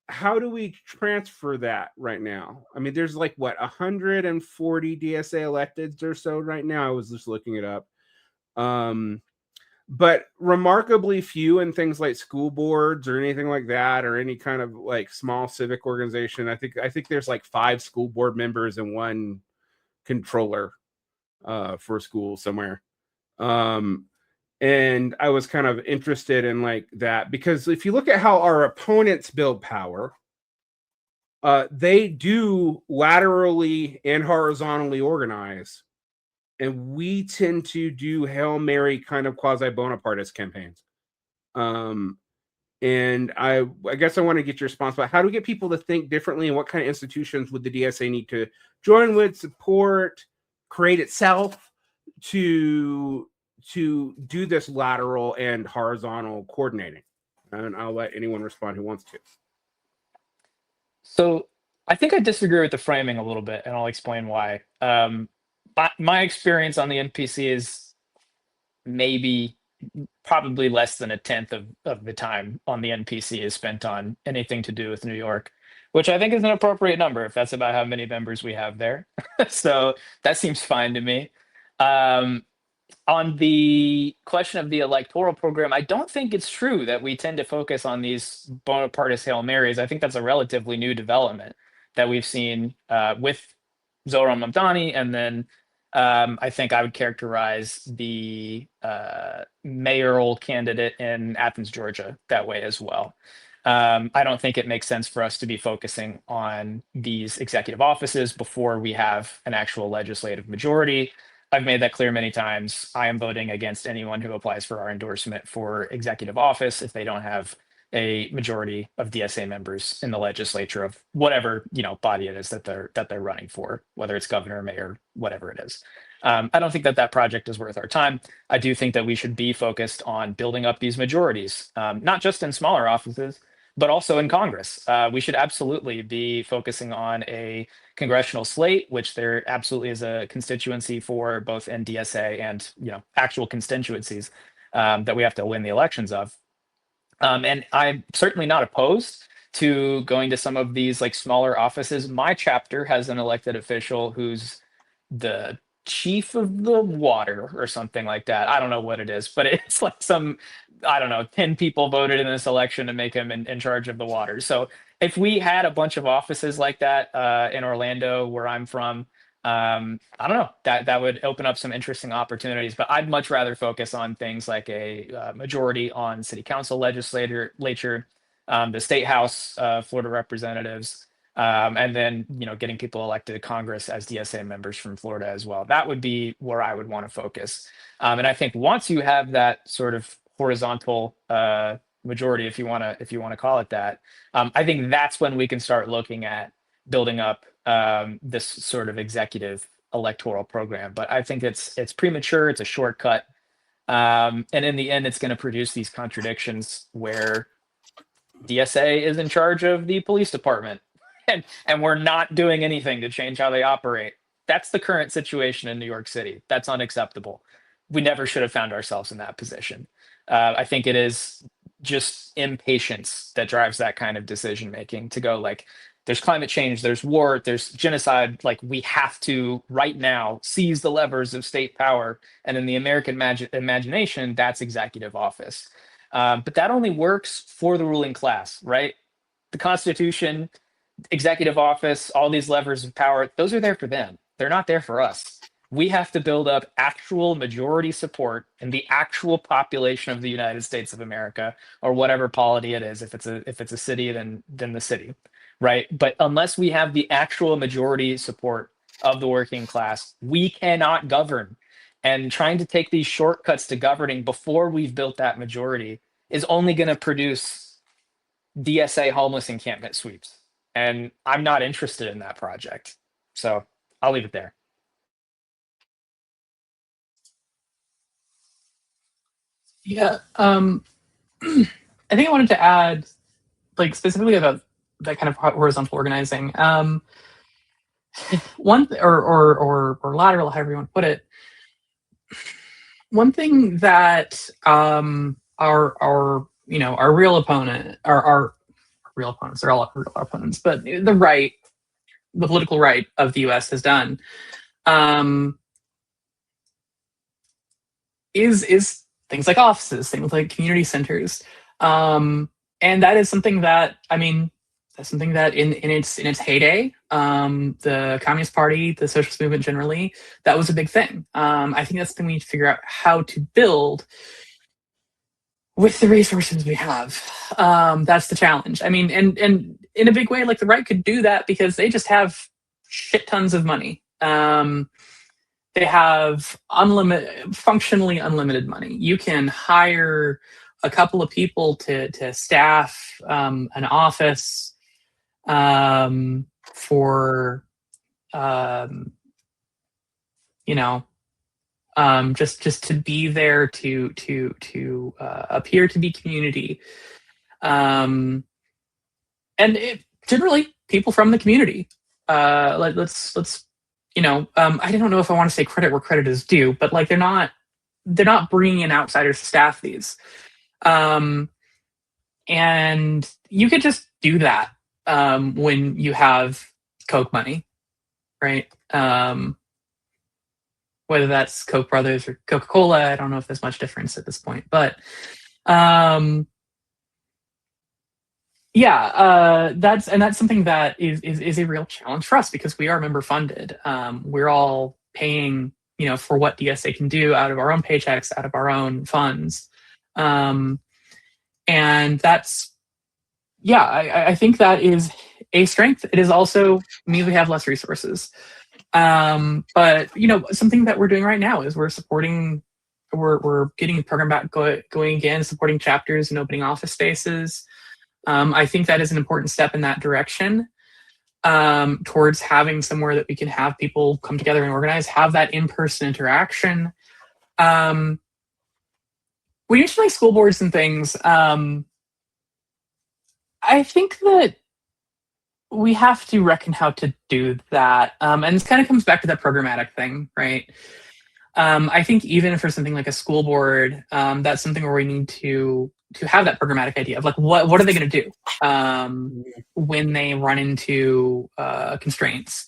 how do we transfer that right now? I mean, there's like what 140 DSA electeds or so right now. I was just looking it up. But remarkably few in things like school boards or anything like that, or any kind of like small civic organization. I think there's like 5 school board members and 1 controller for a school somewhere. And I was kind of interested in like that, because if you look at how our opponents build power, they do laterally and horizontally organize. And we tend to do Hail Mary kind of quasi-Bonapartist campaigns. And I guess I want to get your response about how do we get people to think differently, and what kind of institutions would the DSA need to join with, support, create itself to do this lateral and horizontal coordinating? And I'll let anyone respond who wants to. So I think I disagree with the framing a little bit, and I'll explain why. My experience on the NPC is probably less than 1/10 of the time on the NPC is spent on anything to do with New York, which I think is an appropriate number if that's about how many members we have there. So that seems fine to me. On the question of the electoral program, I don't think it's true that we tend to focus on these Bonapartist Hail Marys. I think that's a relatively new development that we've seen with Zohran Mamdani, and then I think I would characterize the mayoral candidate in Athens, Georgia, that way as well. I don't think it makes sense for us to be focusing on these executive offices before we have an actual legislative majority. I've made that clear many times. I am voting against anyone who applies for our endorsement for executive office if they don't have a majority of DSA members in the legislature of whatever body it is that they're running for, whether it's governor, mayor, whatever it is. I don't think that project is worth our time. I do think that we should be focused on building up these majorities, not just in smaller offices, but also in Congress. We should absolutely be focusing on a congressional slate, which there absolutely is a constituency for both in DSA and actual constituencies that we have to win the elections of. And I'm certainly not opposed to going to some of these like smaller offices. My chapter has an elected official who's the chief of the water or something like that. I don't know what it is, but it's like 10 people voted in this election to make him in charge of the water. So if we had a bunch of offices like that in Orlando, where I'm from, I don't know, that would open up some interesting opportunities. But I'd much rather focus on things like a majority on city council legislature, the state house, Florida representatives, and then getting people elected to Congress as DSA members from Florida as well. That would be where I would want to focus. And I think once you have that sort of horizontal majority, if you want to call it that, I think that's when we can start looking at building up this sort of executive electoral program. But I think it's premature. It's a shortcut, and in the end, it's going to produce these contradictions where DSA is in charge of the police department, and we're not doing anything to change how they operate. That's the current situation in New York City. That's unacceptable. We never should have found ourselves in that position. I think it is just impatience that drives that kind of decision making, to go like, there's climate change, there's war, there's genocide. Like, we have to right now seize the levers of state power. And in the American imagination, that's executive office. But that only works for the ruling class, right? The Constitution, executive office, all these levers of power, those are there for them. They're not there for us. We have to build up actual majority support in the actual population of the United States of America, or whatever polity it is. If it's a city, then the city. right? But unless we have the actual majority support of the working class, we cannot govern. And trying to take these shortcuts to governing before we've built that majority is only going to produce DSA homeless encampment sweeps. And I'm not interested in that project. So I'll leave it there. Yeah. I think I wanted to add, like, specifically about that kind of horizontal organizing. Or lateral, however you want to put it. One thing that our real opponent, our real opponents, they're all real opponents, but the political right of the U.S. has done, is things like offices, things like community centers, and that is something that, that's something that in its heyday, the Communist Party, the socialist movement generally, that was a big thing. I think that's something we need to figure out how to build with the resources we have. That's the challenge. And in a big way, like, the right could do that because they just have shit tons of money. They have functionally unlimited money. You can hire a couple of people to staff an office for just to be there to appear to be community, and generally people from the community. Let's I don't know if I want to say credit where credit is due, but like they're not bringing in outsiders to staff these, and you could just do that when you have Coke money, right? Whether that's Koch brothers or Coca-Cola, I don't know if there's much difference at this point, but that's something that is a real challenge for us because we are member funded. We're all paying, for what DSA can do out of our own paychecks, out of our own funds, and that's, I think that is a strength. It is also means we have less resources. But something that we're doing right now is we're getting the program back going again, supporting chapters and opening office spaces. I think that is an important step in that direction, towards having somewhere that we can have people come together and organize, have that in-person interaction. We used to like school boards and things. I think that we have to reckon how to do that. And this kind of comes back to that programmatic thing, right? I think even for something like a school board, that's something where we need to have that programmatic idea of like, what are they going to do when they run into constraints?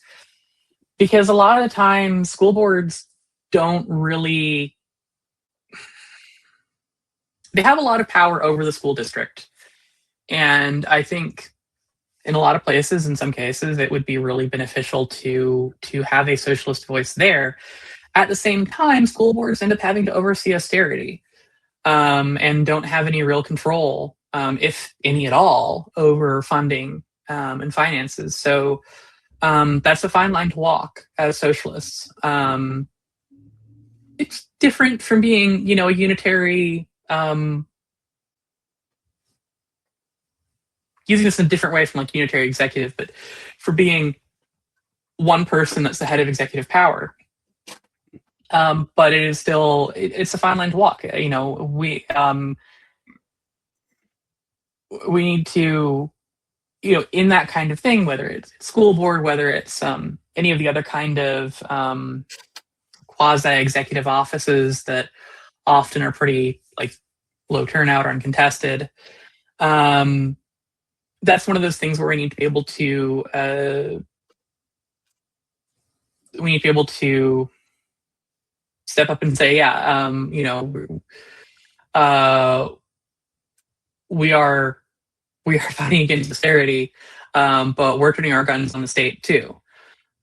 Because a lot of the time, school boards don't really, they have a lot of power over the school district. And I think in a lot of places, in some cases, it would be really beneficial to have a socialist voice there. At the same time, school boards end up having to oversee austerity, and don't have any real control, if any at all, over funding and finances. So that's a fine line to walk as socialists. It's different from being, a unitary. Using this in a different way from like unitary executive, but for being one person that's the head of executive power. But it is still, it's a fine line to walk. We need to, in that kind of thing, whether it's school board, whether it's any of the other kind of quasi-executive offices that often are pretty like low turnout or uncontested. That's one of those things where we need to be able to step up and say, we are fighting against austerity, but we're turning our guns on the state too.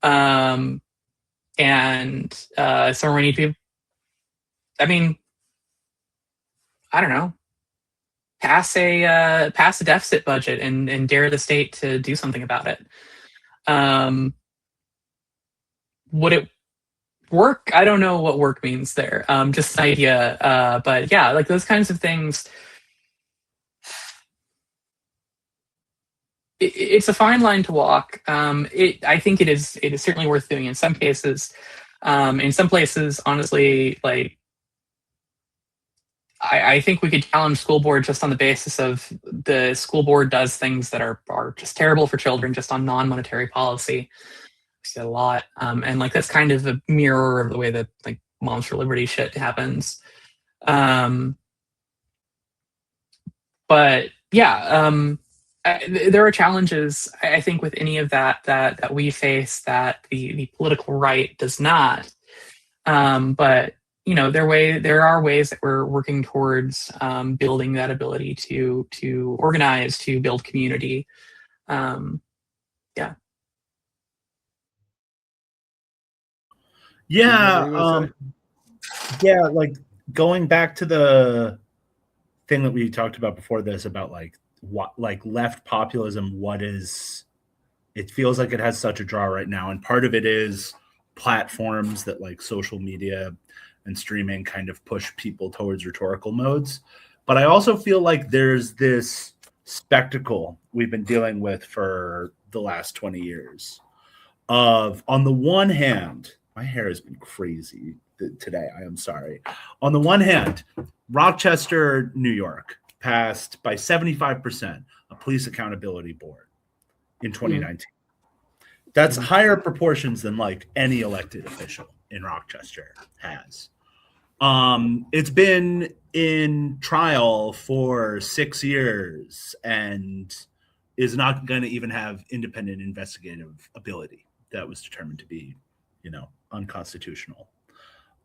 So we need to, I don't know. pass a deficit budget and dare the state to do something about it. Would it work? I don't know what work means there. Just an idea. But yeah, like those kinds of things. It's a fine line to walk. I think it is certainly worth doing in some cases. In some places, honestly, like I think we could challenge school board just on the basis of the school board does things that are just terrible for children, just on non-monetary policy. We see a lot, and like that's kind of a mirror of the way that like Moms for Liberty shit happens. But yeah, there are challenges, I think, with any of that we face that the political right does not. But you know, there are ways that we're working towards building that ability to organize, to build community. Yeah. Yeah. Yeah, like going back to the thing that we talked about before this about like what like left populism, it feels like it has such a draw right now. And part of it is platforms that like social media and streaming kind of push people towards rhetorical modes. But I also feel like there's this spectacle we've been dealing with for the last 20 years of, on the one hand, my hair has been crazy today. I am sorry. On the one hand, Rochester, New York passed by 75% a police accountability board in 2019. That's higher proportions than like any elected official in Rochester has. It's been in trial for 6 years and is not going to even have independent investigative ability. That was determined to be, unconstitutional.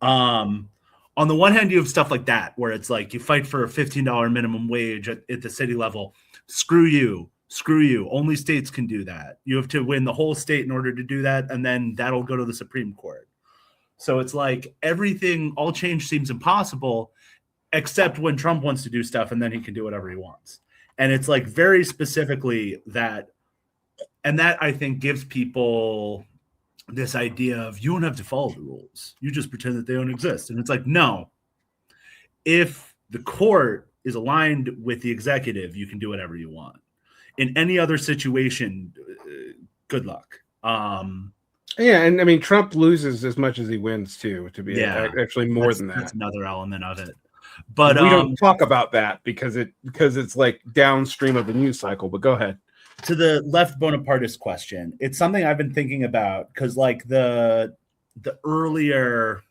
On the one hand, you have stuff like that, where it's like you fight for a $15 minimum wage at the city level. Screw you. Only states can do that. You have to win the whole state in order to do that, and then that'll go to the Supreme Court. So it's like all change seems impossible, except when Trump wants to do stuff, and then he can do whatever he wants. And it's like very specifically that, and that I think gives people this idea of you don't have to follow the rules. You just pretend that they don't exist. And it's like, no, if the court is aligned with the executive, you can do whatever you want. In any other situation, good luck. Yeah, and I mean, Trump loses as much as he wins too, to be actually more than that. That's another element of it. But we don't talk about that because it's like downstream of the news cycle, but go ahead. To the left Bonapartist question, it's something I've been thinking about because like the earlier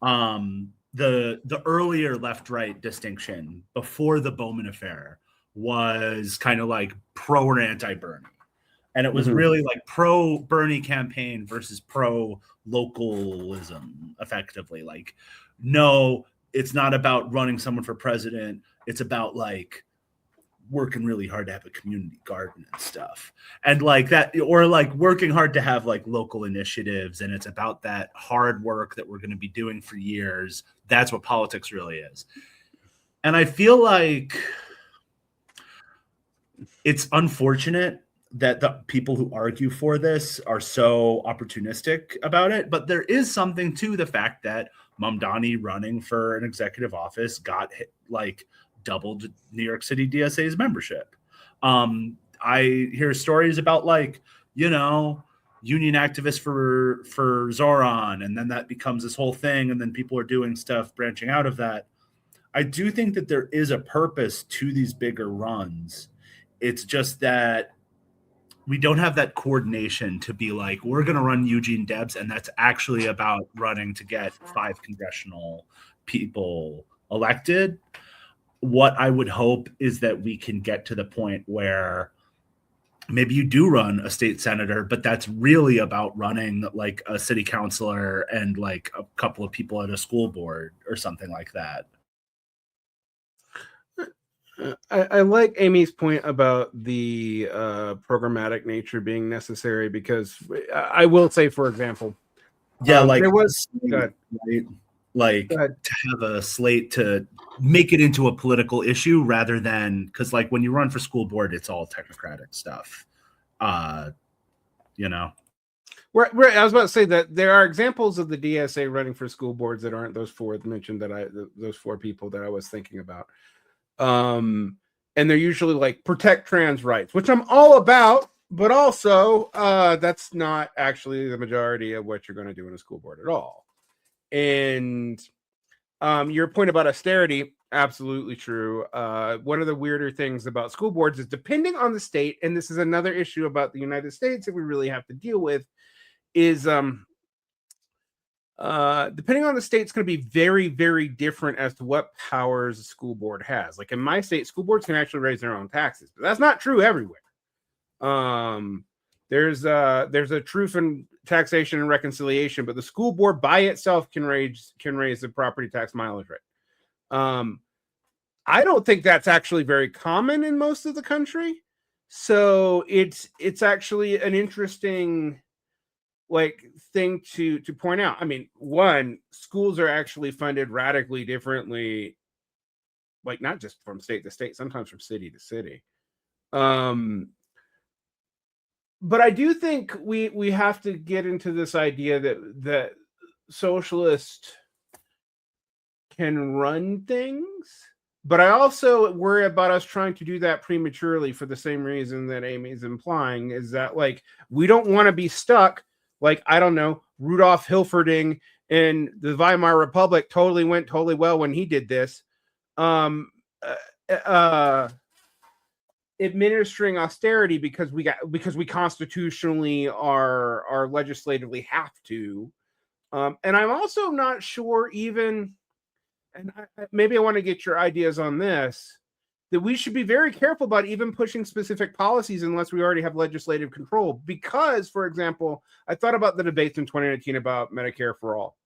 the earlier left-right distinction before the Bowman affair was kind of like pro or anti-Bernie. And it was really like pro Bernie campaign versus pro localism, effectively. Like, no, it's not about running someone for president. It's about like working really hard to have a community garden and stuff. And like that, or like working hard to have like local initiatives. And it's about that hard work that we're going to be doing for years. That's what politics really is. And I feel like it's unfortunate that the people who argue for this are so opportunistic about it. But there is something to the fact that Mamdani running for an executive office got like doubled New York City DSA's membership. I hear stories about like, union activists for Zoran, and then that becomes this whole thing, and then people are doing stuff branching out of that. I do think that there is a purpose to these bigger runs. It's just that we don't have that coordination to be like, we're going to run Eugene Debs, and that's actually about running to get 5 congressional people elected. What I would hope is that we can get to the point where maybe you do run a state senator, but that's really about running like a city councilor and like a couple of people at a school board or something like that. I like Amy's point about the programmatic nature being necessary, because I will say, for example, like there was like to have a slate to make it into a political issue rather than, because like when you run for school board, it's all technocratic stuff. You know. I was about to say that there are examples of the DSA running for school boards that aren't those four mentioned those four people that I was thinking about. And they're usually like protect trans rights, which I'm all about, but also that's not actually the majority of what you're going to do in a school board at all. And your point about austerity, absolutely true. One of the weirder things about school boards is depending on the state, and this is another issue about the United States that we really have to deal with, is depending on the state, it's going to be very, very different as to what powers a school board has. Like in my state, school boards can actually raise their own taxes, but that's not true everywhere. There's a truth in taxation and reconciliation, but the school board by itself can raise the property tax mileage rate. I don't think that's actually very common in most of the country. So it's actually an interesting thing to point out. I mean, one, schools are actually funded radically differently, like not just from state to state, sometimes from city to city. But I do think we have to get into this idea that socialists can run things, but I also worry about us trying to do that prematurely for the same reason that Amy is implying, is that like we don't want to be stuck like, I don't know, Rudolf Hilferding in the Weimar Republic went totally well when he did this. Administering austerity because we constitutionally are legislatively have to. And I'm also not sure even, and maybe I want to get your ideas on this, that we should be very careful about even pushing specific policies unless we already have legislative control. Because, for example, I thought about the debates in 2019 about Medicare for all.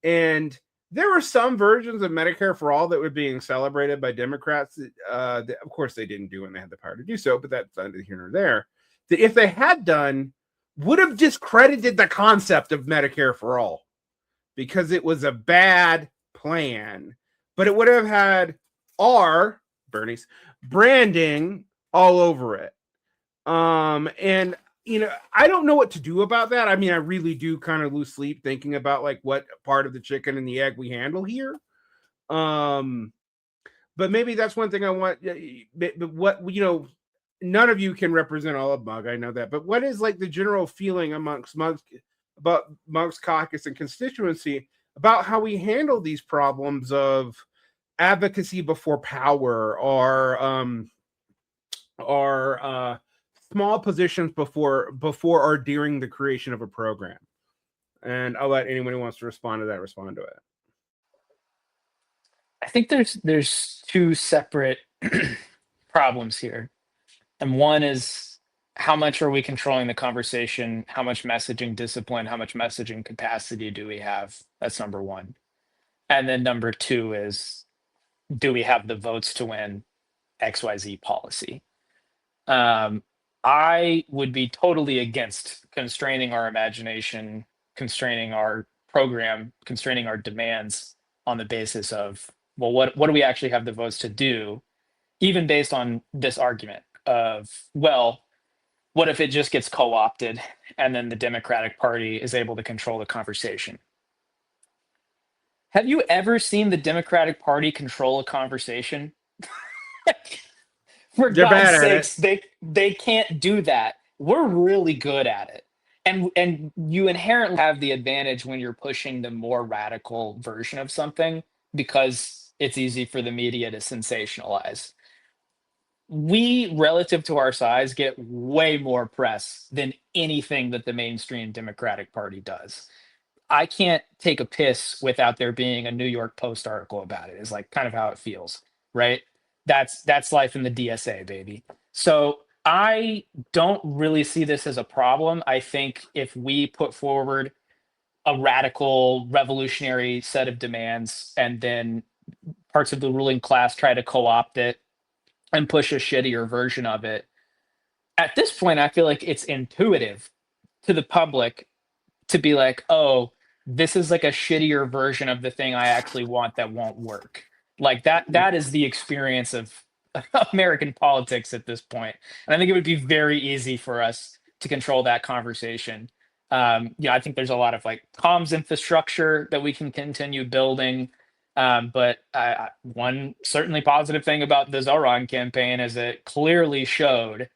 And there were some versions of Medicare for all that were being celebrated by Democrats. That, of course, they didn't do when they had the power to do so, but that's neither here nor there. That if they had done, would have discredited the concept of Medicare for all because it was a bad plan. But it would have had Bernie's branding all over it. And you know, I don't know what to do about that. I mean, I really do kind of lose sleep thinking about like what part of the chicken and the egg we handle here. But maybe that's one thing I want. But what, you know, none of you can represent all of Mug. I know that. But what is like the general feeling amongst Mug's caucus and constituency about how we handle these problems of advocacy before power, or small positions before or during the creation of a program? And I'll let anyone who wants to respond to it. I think there's two separate problems here. And one is, how much are we controlling the conversation? How much messaging discipline, how much messaging capacity do we have? That's number one. And then number two is, do we have the votes to win XYZ policy? I would be totally against constraining our imagination, constraining our program, constraining our demands on the basis of, well, what do we actually have the votes to do, even based on this argument of, well, what if it just gets co-opted and then the Democratic Party is able to control the conversation? Have you ever seen the Democratic Party control a conversation? For God's sakes, they can't do that. We're really good at it. And you inherently have the advantage when you're pushing the more radical version of something because it's easy for the media to sensationalize. We, relative to our size, get way more press than anything that the mainstream Democratic Party does. I can't take a piss without there being a New York Post article about it, is like kind of how it feels, right? That's life in the DSA, baby. So I don't really see this as a problem. I think if we put forward a radical, revolutionary set of demands and then parts of the ruling class try to co-opt it and push a shittier version of it, at this point, I feel like it's intuitive to the public to be like, oh, this is like a shittier version of the thing I actually want that won't work. Like that is the experience of American politics at this point. And I think it would be very easy for us to control that conversation. I think there's a lot of like comms infrastructure that we can continue building. But one certainly positive thing about the Zoran campaign is it clearly showed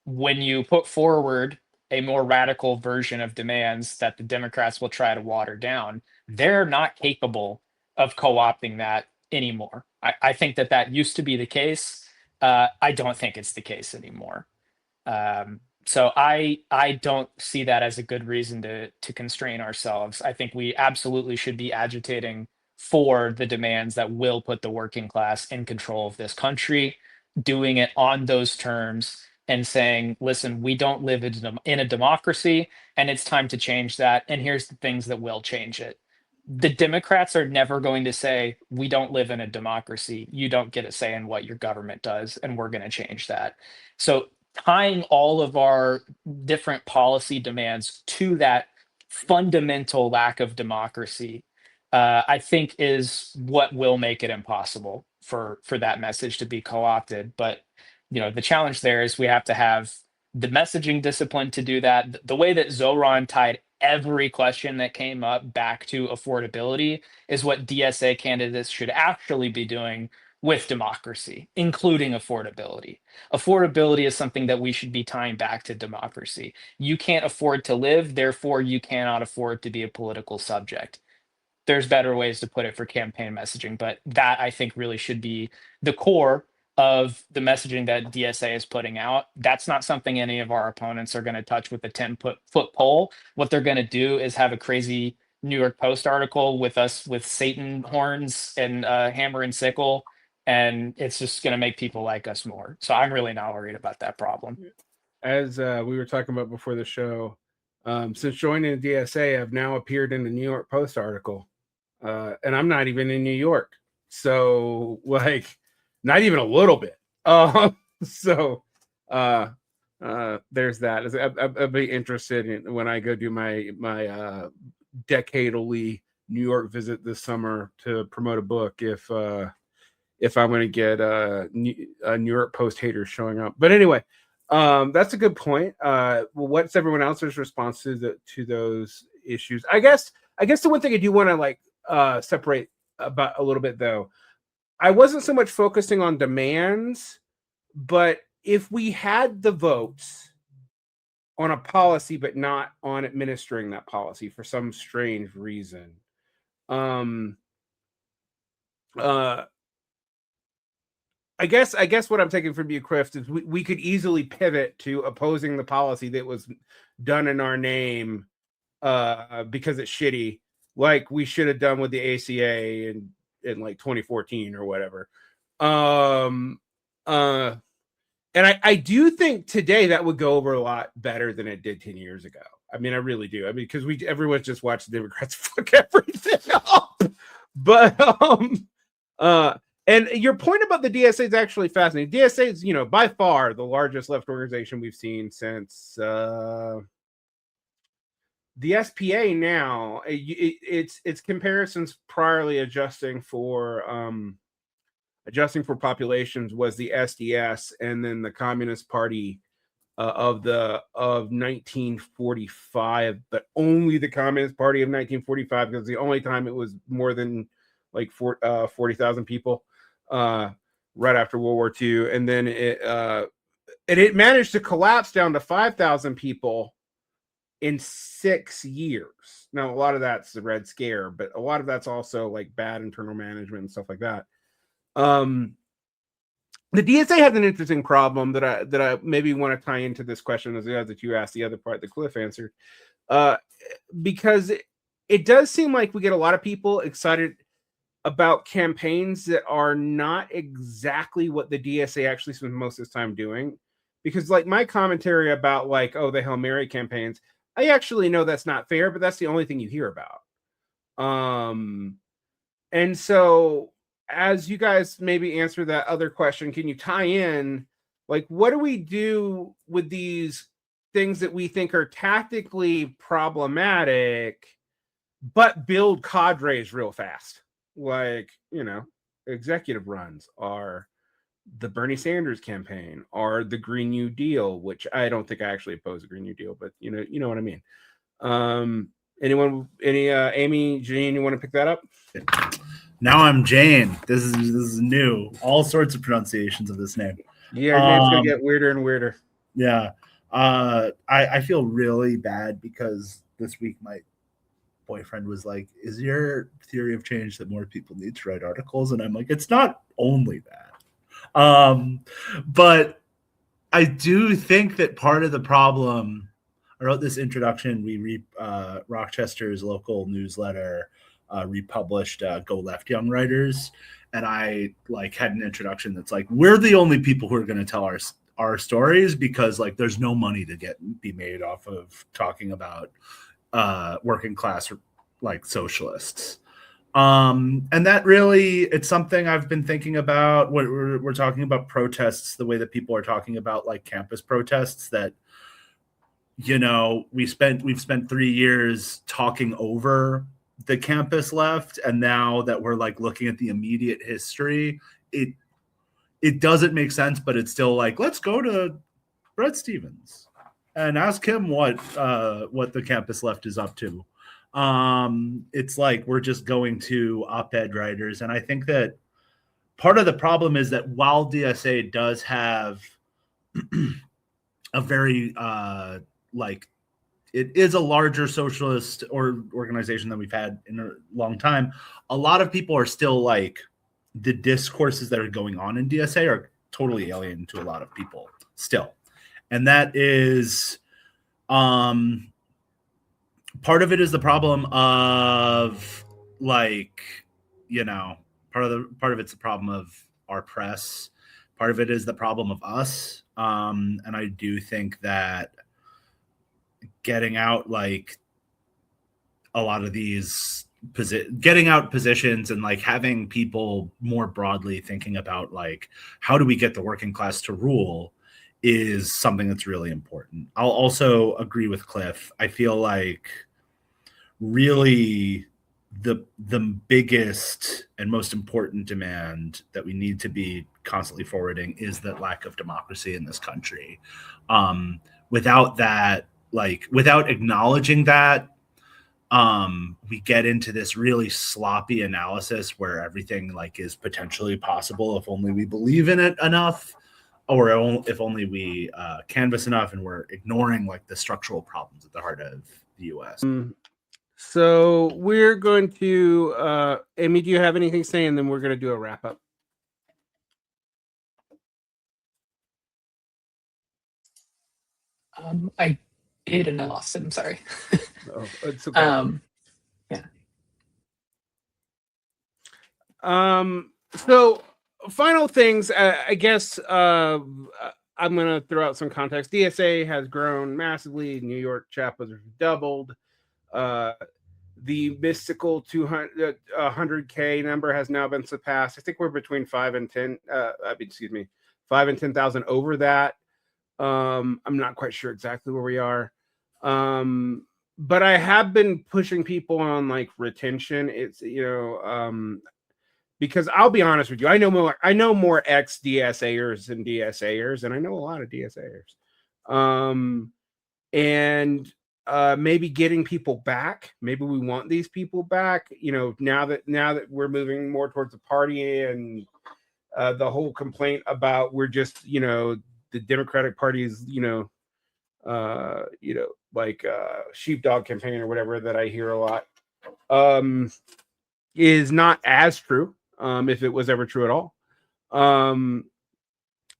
when you put forward a more radical version of demands that the Democrats will try to water down, they're not capable of co-opting that anymore. I think that used to be the case. I don't think it's the case anymore. So I don't see that as a good reason to constrain ourselves. I think we absolutely should be agitating for the demands that will put the working class in control of this country, doing it on those terms and saying, listen, we don't live in a democracy and it's time to change that. And here's the things that will change it. The Democrats are never going to say, we don't live in a democracy. You don't get a say in what your government does, and we're going to change that. So tying all of our different policy demands to that fundamental lack of democracy, I think is what will make it impossible for that message to be co-opted. But the challenge there is we have to have the messaging discipline to do that. The way that Zoran tied every question that came up back to affordability is what DSA candidates should actually be doing with democracy, including affordability. Affordability is something that we should be tying back to democracy. You can't afford to live, therefore you cannot afford to be a political subject. There's better ways to put it for campaign messaging, but that I think really should be the core of the messaging that DSA is putting out. That's not something any of our opponents are going to touch with a 10-foot pole. What they're going to do is have a crazy New York Post article with us with Satan horns and hammer and sickle, and it's just going to make people like us more. So I'm really not worried about that problem. As we were talking about before the show, since joining the DSA, I've now appeared in the New York Post article, and I'm not even in New York. So, like, not even a little bit. So there's that. I'd be interested in when I go do my decadally New York visit this summer to promote a book. If I'm going to get a New York Post haters showing up. But anyway, that's a good point. What's everyone else's response to those issues? I guess the one thing I do want to separate about a little bit though. I wasn't so much focusing on demands, but if we had the votes on a policy, but not on administering that policy for some strange reason, I guess what I'm taking from you, Crift, is we could easily pivot to opposing the policy that was done in our name because it's shitty, like we should have done with the ACA in like 2014 or whatever. And I do think today that would go over a lot better than it did 10 years ago. I mean, I really do. I mean, because everyone's just watched the Democrats fuck everything up. But and your point about the DSA is actually fascinating. DSA is, by far the largest left organization we've seen since the SPA. Now it's comparisons priorly adjusting for populations was the SDS, and then the Communist Party of 1945, but only the Communist Party of 1945 because the only time it was more than like 40,000 people right after World War II, and then it managed to collapse down to 5,000 people in 6 years. Now, a lot of that's the Red Scare, but a lot of that's also like bad internal management and stuff like that. The DSA has an interesting problem that I maybe want to tie into this question as that you asked, the other part that Cliff answered, because it does seem like we get a lot of people excited about campaigns that are not exactly what the DSA actually spends most of its time doing. Because like my commentary about the Hail Mary campaigns, I actually know that's not fair, but that's the only thing you hear about. And so as you guys maybe answer that other question, can you tie in, what do we do with these things that we think are tactically problematic, but build cadres real fast. Like, you know, executive runs are the Bernie Sanders campaign, or the Green New Deal, which I don't think I actually oppose the Green New Deal, but you know what I mean. Amy, Jane, you want to pick that up? Now I'm Jane. This is new. All sorts of pronunciations of this name. Yeah, your name's gonna get weirder and weirder. Yeah. I feel really bad because this week my boyfriend was like, is your theory of change that more people need to write articles? And I'm like, it's not only that. But I do think that part of the problem, I wrote this introduction. Rochester's local newsletter republished Go Left Young Writers. And I had an introduction that's like, we're the only people who are going to tell our stories, because there's no money to be made off of talking about working class socialists. And that really, it's something I've been thinking about. We're talking about protests, the way that people are talking about campus protests, that we've spent 3 years talking over the campus left, and now that we're looking at the immediate history, it doesn't make sense, but it's still let's go to Bret Stephens and ask him what the campus left is up to. It's we're just going to op-ed writers, and I think that part of the problem is that while DSA does have a very it is a larger socialist organization than we've had in a long time, a lot of people are still the discourses that are going on in DSA are totally alien to a lot of people still. And that is, part of it is the problem of part of it's the problem of our press. Part of it is the problem of us. And I do think that getting out a lot of these getting out positions and having people more broadly thinking about how do we get the working class to rule is something that's really important. I'll also agree with Cliff. I feel really the biggest and most important demand that we need to be constantly forwarding is the lack of democracy in this country. Without that, without acknowledging that, we get into this really sloppy analysis where everything is potentially possible if only we believe in it enough, or if only we canvass enough, and we're ignoring the structural problems at the heart of the U.S. So we're going to Amy, do you have anything to say? And then we're going to do a wrap up. I did, and I lost it. I'm sorry. Oh, it's okay. Yeah. So final things, I guess I'm going to throw out some context. DSA has grown massively. New York chapters have doubled. The mystical 100K number has now been surpassed. I think we're between 5 and 10,000 over that. I'm not quite sure exactly where we are. But I have been pushing people on retention. It's, because I'll be honest with you, I know more ex-DSAers than DSAers, and I know a lot of DSAers. And maybe getting people back. Maybe we want these people back. Now that we're moving more towards the party, and the whole complaint about we're just the Democratic Party's sheepdog campaign or whatever that I hear a lot is not as true, if it was ever true at all.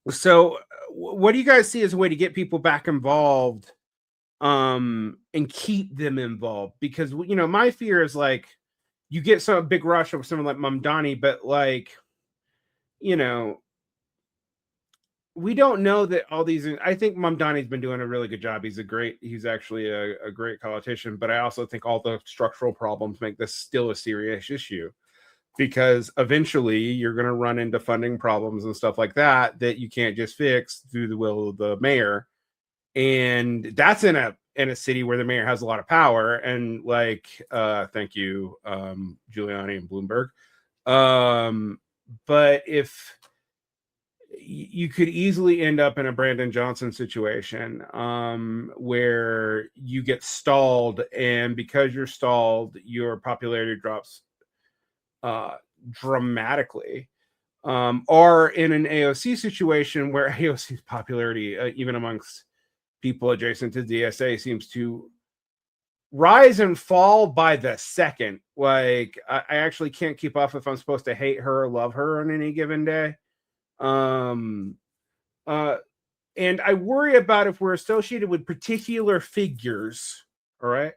So what do you guys see as a way to get people back involved, and keep them involved? Because my fear is you get some big rush of someone like Mamdani, but we don't know that all these. I think Mamdani's been doing a really good job. He's actually a great politician, but I also think all the structural problems make this still a serious issue, because eventually you're going to run into funding problems and stuff like that you can't just fix through the will of the mayor. And that's in in a city where the mayor has a lot of power, and like thank you, Giuliani and Bloomberg. But if you could easily end up in a Brandon Johnson situation where you get stalled, and because you're stalled, your popularity drops dramatically. Or in an AOC situation where AOC's popularity, even amongst people adjacent to DSA, seems to rise and fall by the second. Like I actually can't keep up if I'm supposed to hate her or love her on any given day. And I worry about if we're associated with particular figures, all right,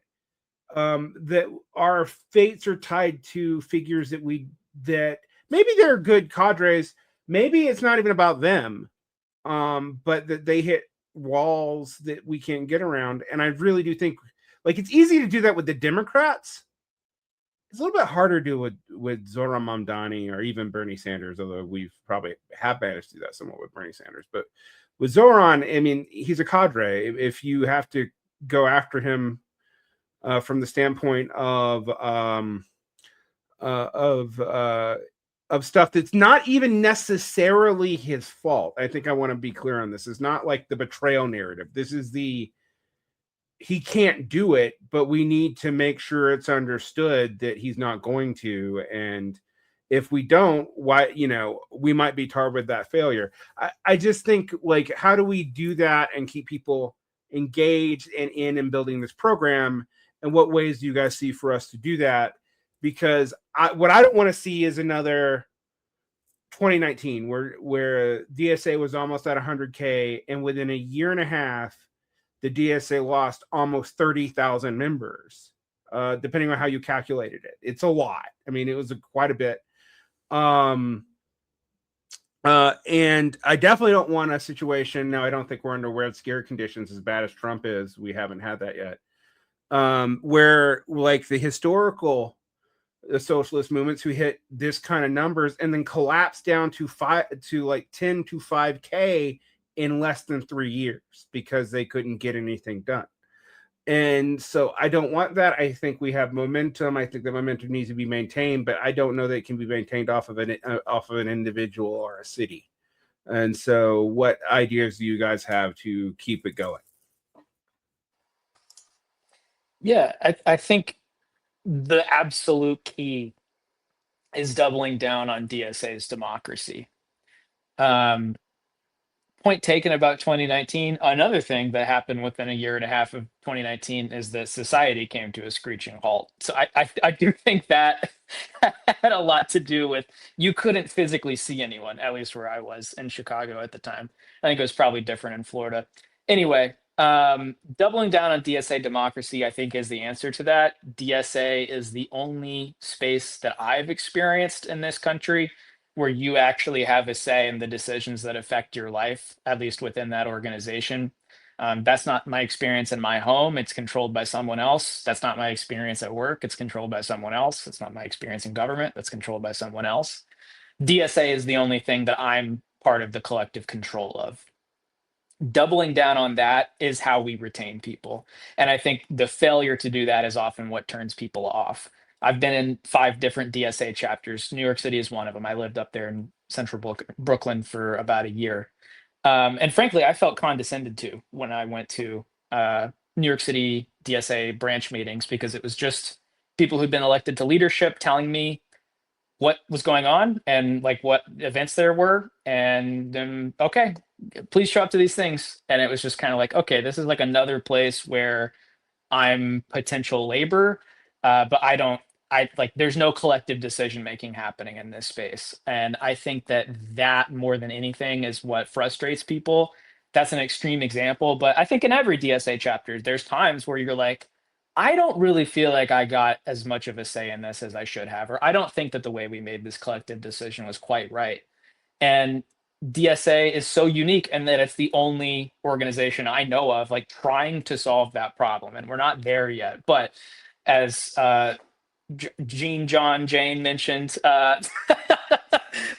that our fates are tied to figures that maybe they're good cadres, maybe it's not even about them, but that they hit walls that we can't get around. And I really do think, like, it's easy to do that with the Democrats. It's a little bit harder to do with Zohran Mamdani or even Bernie Sanders, although we've probably have managed to do that somewhat with Bernie Sanders. But with Zohran, I mean, he's a cadre. If you have to go after him from the standpoint of stuff that's not even necessarily his fault. I think I want to be clear on this. It's not like the betrayal narrative. This is he can't do it, but we need to make sure it's understood that he's not going to. And if we don't, why, we might be tarred with that failure. I just think, like, how do we do that and keep people engaged and in building this program? And what ways do you guys see for us to do that? Because what I don't want to see is another 2019 where DSA was almost at 100K, and within a year and a half, the DSA lost almost 30,000 members, depending on how you calculated it. It's a lot. I mean, it was quite a bit. And I definitely don't want a situation. Now, I don't think we're under red scare conditions as bad as Trump is. We haven't had that yet. Where, like, the socialist movements who hit this kind of numbers and then collapse down to 10 to 5K in less than 3 years because they couldn't get anything done. And so I don't want that. I think we have momentum. I think the momentum needs to be maintained, but I don't know that it can be maintained off of an individual or a city. And so what ideas do you guys have to keep it going? Yeah, I think the absolute key is doubling down on DSA's democracy. Point taken about 2019. Another thing that happened within a year and a half of 2019 is that society came to a screeching halt. So I do think that had a lot to do with, you couldn't physically see anyone, at least where I was in Chicago at the time. I think it was probably different in Florida. Anyway, doubling down on DSA democracy, I think, is the answer to that. DSA is the only space that I've experienced in this country where you actually have a say in the decisions that affect your life, at least within that organization. That's not my experience in my home. It's controlled by someone else. That's not my experience at work. It's controlled by someone else. It's not my experience in government. That's controlled by someone else. DSA is the only thing that I'm part of the collective control of. Doubling down on that is how we retain people. And I think the failure to do that is often what turns people off. I've been in 5 different DSA chapters. New York City is one of them. I lived up there in central Brooklyn for about a year. And frankly, I felt condescended to when I went to New York City DSA branch meetings, because it was just people who'd been elected to leadership telling me what was going on and like what events there were. And then, okay, please show up to these things. And it was just kind of like, okay, this is like another place where I'm potential labor, but there's no collective decision making happening in this space. And I think that more than anything is what frustrates people. That's an extreme example, but I think in every DSA chapter, there's times where you're like, I don't really feel like I got as much of a say in this as I should have, or I don't think that the way we made this collective decision was quite right. And DSA is so unique in that it's the only organization I know of like trying to solve that problem. And we're not there yet. But as Jane mentioned,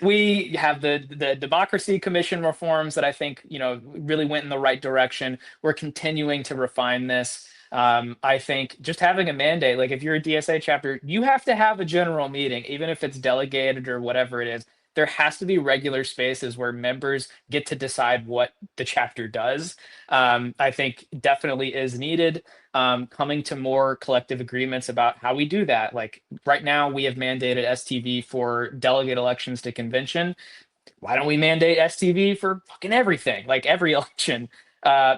We have the Democracy Commission reforms that I think, really went in the right direction. We're continuing to refine this. I think just having a mandate, like if you're a DSA chapter, you have to have a general meeting, even if it's delegated or whatever it is. There has to be regular spaces where members get to decide what the chapter does. I think definitely is needed. Coming to more collective agreements about how we do that. Like right now, we have mandated STV for delegate elections to convention. Why don't we mandate STV for fucking everything, like every election?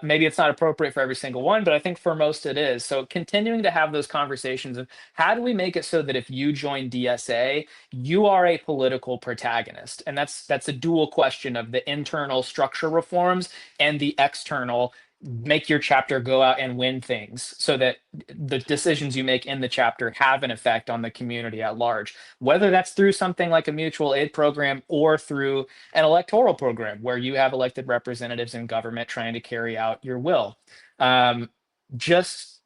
Maybe it's not appropriate for every single one, but I think for most it is. So continuing to have those conversations of how do we make it so that if you join DSA, you are a political protagonist, and that's a dual question of the internal structure reforms and the external. Make your chapter go out and win things so that the decisions you make in the chapter have an effect on the community at large, whether that's through something like a mutual aid program or through an electoral program where you have elected representatives in government trying to carry out your will. Just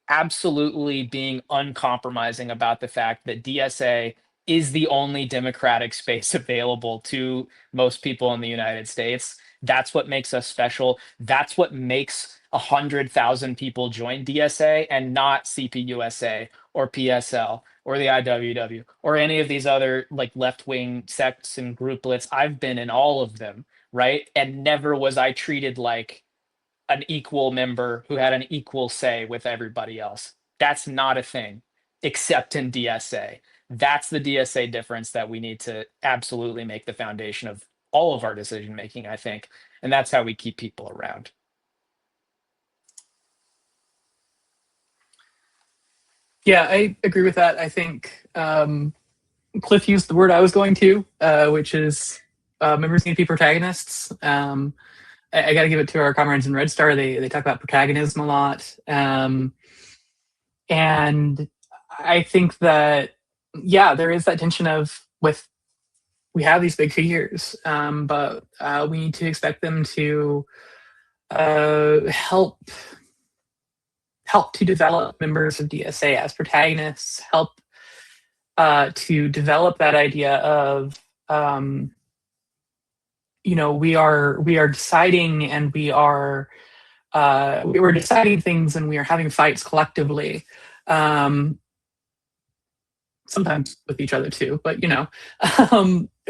absolutely being uncompromising about the fact that DSA is the only democratic space available to most people in the United States. That's what makes us special. That's what makes 100,000 people join DSA and not CPUSA or PSL or the IWW or any of these other like left-wing sects and grouplets. I've been in all of them, right? And never was I treated like an equal member who had an equal say with everybody else. That's not a thing, except in DSA. That's the DSA difference that we need to absolutely make the foundation of all of our decision making, I think. And that's how we keep people around. Yeah, I agree with that. I think Cliff used the word I was going to, which is members need to be protagonists. I got to give it to our comrades in Red Star. They talk about protagonism a lot. And I think that, yeah, there is that tension of we have these big figures, but we need to expect them to help to develop members of DSA as protagonists, help to develop that idea of we are deciding, and we're deciding things, and we are having fights collectively, sometimes with each other too, but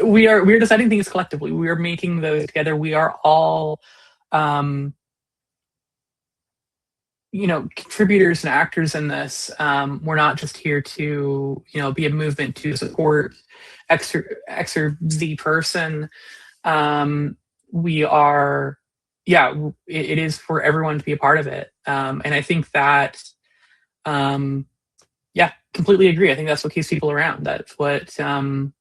we are deciding things collectively. We are making those together. We are all contributors and actors in this. We're not just here to be a movement to support X or Z person. We are, it is for everyone to be a part of it. And I think that, completely agree. I think that's what keeps people around. That's what, how do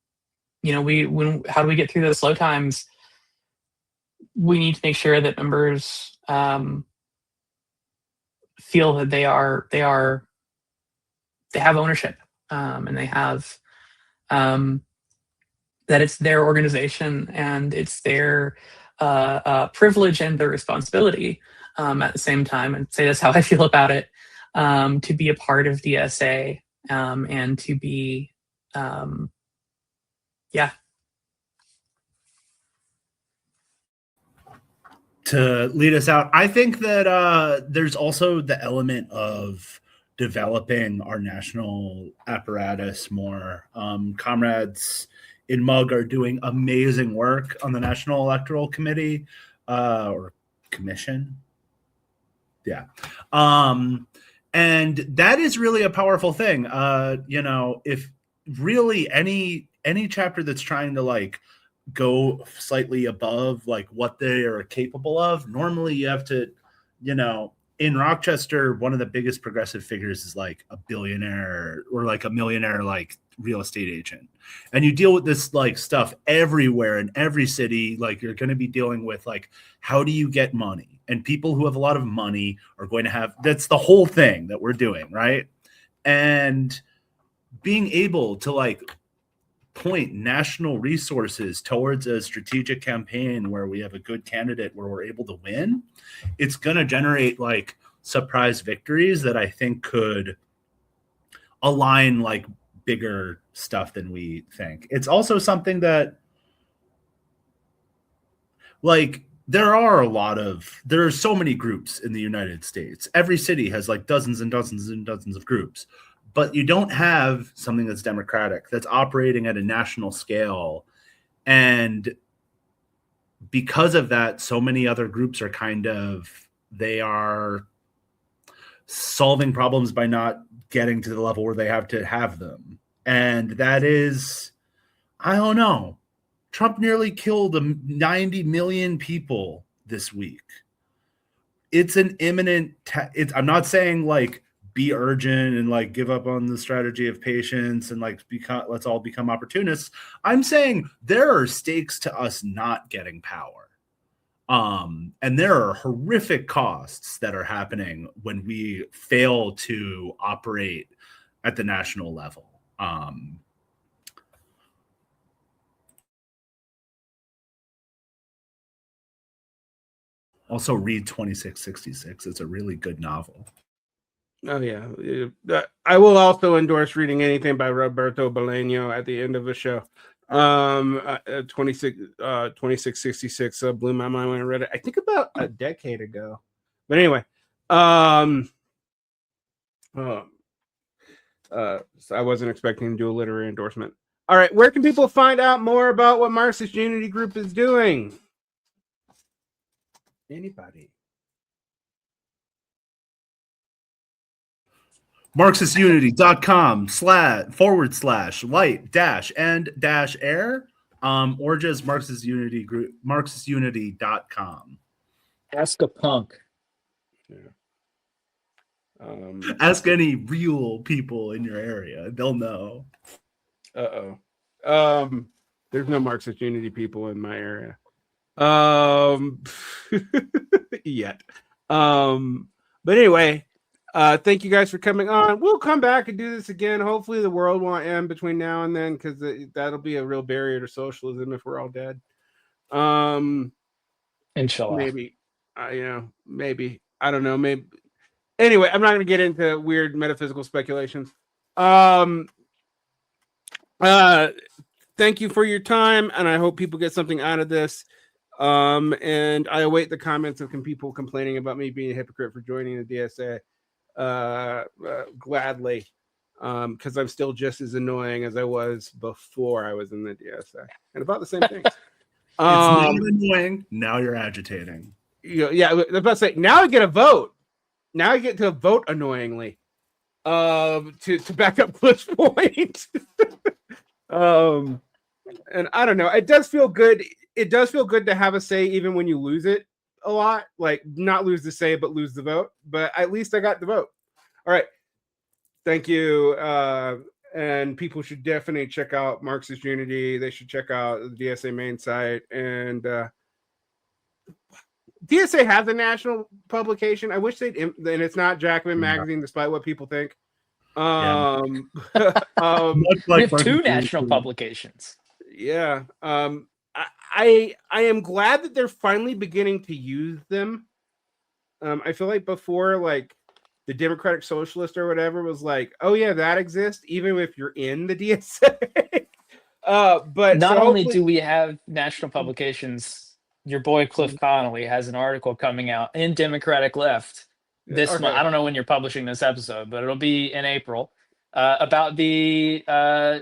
we get through those slow times? We need to make sure that members, feel that they have ownership, and they have, that it's their organization and it's their privilege and their responsibility at the same time. And say that's how I feel about it, to be a part of DSA, and to be, To lead us out, I think that there's also the element of developing our national apparatus more. Comrades in MUG are doing amazing work on the National Electoral Committee or Commission. Yeah. And that is really a powerful thing. If really any chapter that's trying to go slightly above what they are capable of, normally you have to, in Rochester, one of the biggest progressive figures is a billionaire or a millionaire real estate agent, and you deal with this stuff everywhere in every city. You're going to be dealing with how do you get money, and people who have a lot of money are going to have, that's the whole thing that we're doing, right? And being able to point national resources towards a strategic campaign where we have a good candidate where we're able to win, it's going to generate surprise victories that I think could align bigger stuff than we think. It's also something that like there are so many groups in the United States. Every city has like dozens and dozens and dozens of groups, but you don't have something that's democratic, that's operating at a national scale. And because of that, so many other groups are they are solving problems by not getting to the level where they have to have them. And that is, I don't know. Trump nearly killed 90 million people this week. It's an imminent. I'm not saying like be urgent and like give up on the strategy of patience and like let's all become opportunists. I'm saying there are stakes to us not getting power. And there are horrific costs that are happening when we fail to operate at the national level. Also read 2666. It's a really good novel. Oh yeah. I will also endorse reading anything by Roberto Bolaño at the end of the show. 2666 blew my mind when I read it. I think about a decade ago. But anyway, so I wasn't expecting to do a literary endorsement. All right, where can people find out more about what Marxist Unity Group is doing? Anybody? MarxistUnity.com/light-and-air, or just Marxist Unity Group, MarxistUnity.com. Ask a punk. Yeah. Ask any real people in your area; they'll know. There's no Marxist Unity people in my area. Yet. But anyway, thank you guys for coming on. We'll come back and do this again. Hopefully the world won't end between now and then, because that'll be a real barrier to socialism if we're all dead. Inshallah. Maybe. Maybe. I don't know. Maybe. Anyway, I'm not going to get into weird metaphysical speculations. Thank you for your time, and I hope people get something out of this. And I await the comments of people complaining about me being a hypocrite for joining the DSA gladly, because I'm still just as annoying as I was before I was in the DSA, and about the same things. It's not annoying. Now you're agitating. Yeah, I was about to say, now I get a vote. Now I get to vote annoyingly. To back up Cliff's point. And I don't know. It does feel good. It does feel good to have a say, even when you lose it a lot. Like, not lose the say, but lose the vote. But at least I got the vote. All right. Thank you. And people should definitely check out Marxist Unity. They should check out the DSA main site. And DSA has a national publication. I wish they'd, and it's not Jacobin Magazine, despite what people think. We have two national publications. Yeah. I am glad that they're finally beginning to use them. I feel like before, like the Democratic Socialist or whatever was like, oh yeah, that exists, even if you're in the DSA. But not only do we have national publications, your boy Cliff Connolly has an article coming out in Democratic Left this month. I don't know when you're publishing this episode, but it'll be in April, about the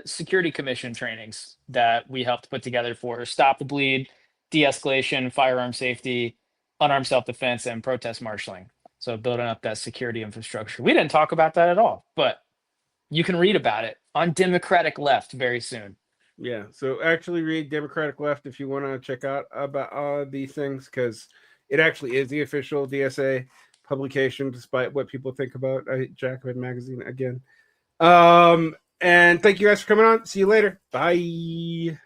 Security Commission trainings that we helped put together for Stop the Bleed, de-escalation, firearm safety, unarmed self-defense, and protest marshaling. So building up that security infrastructure. We didn't talk about that at all, but you can read about it on Democratic Left very soon. Yeah, so actually read Democratic Left if you want to check out about these things, because it actually is the official DSA publication, despite what people think about Jacobin Magazine again. And thank you guys for coming on. See you later. Bye.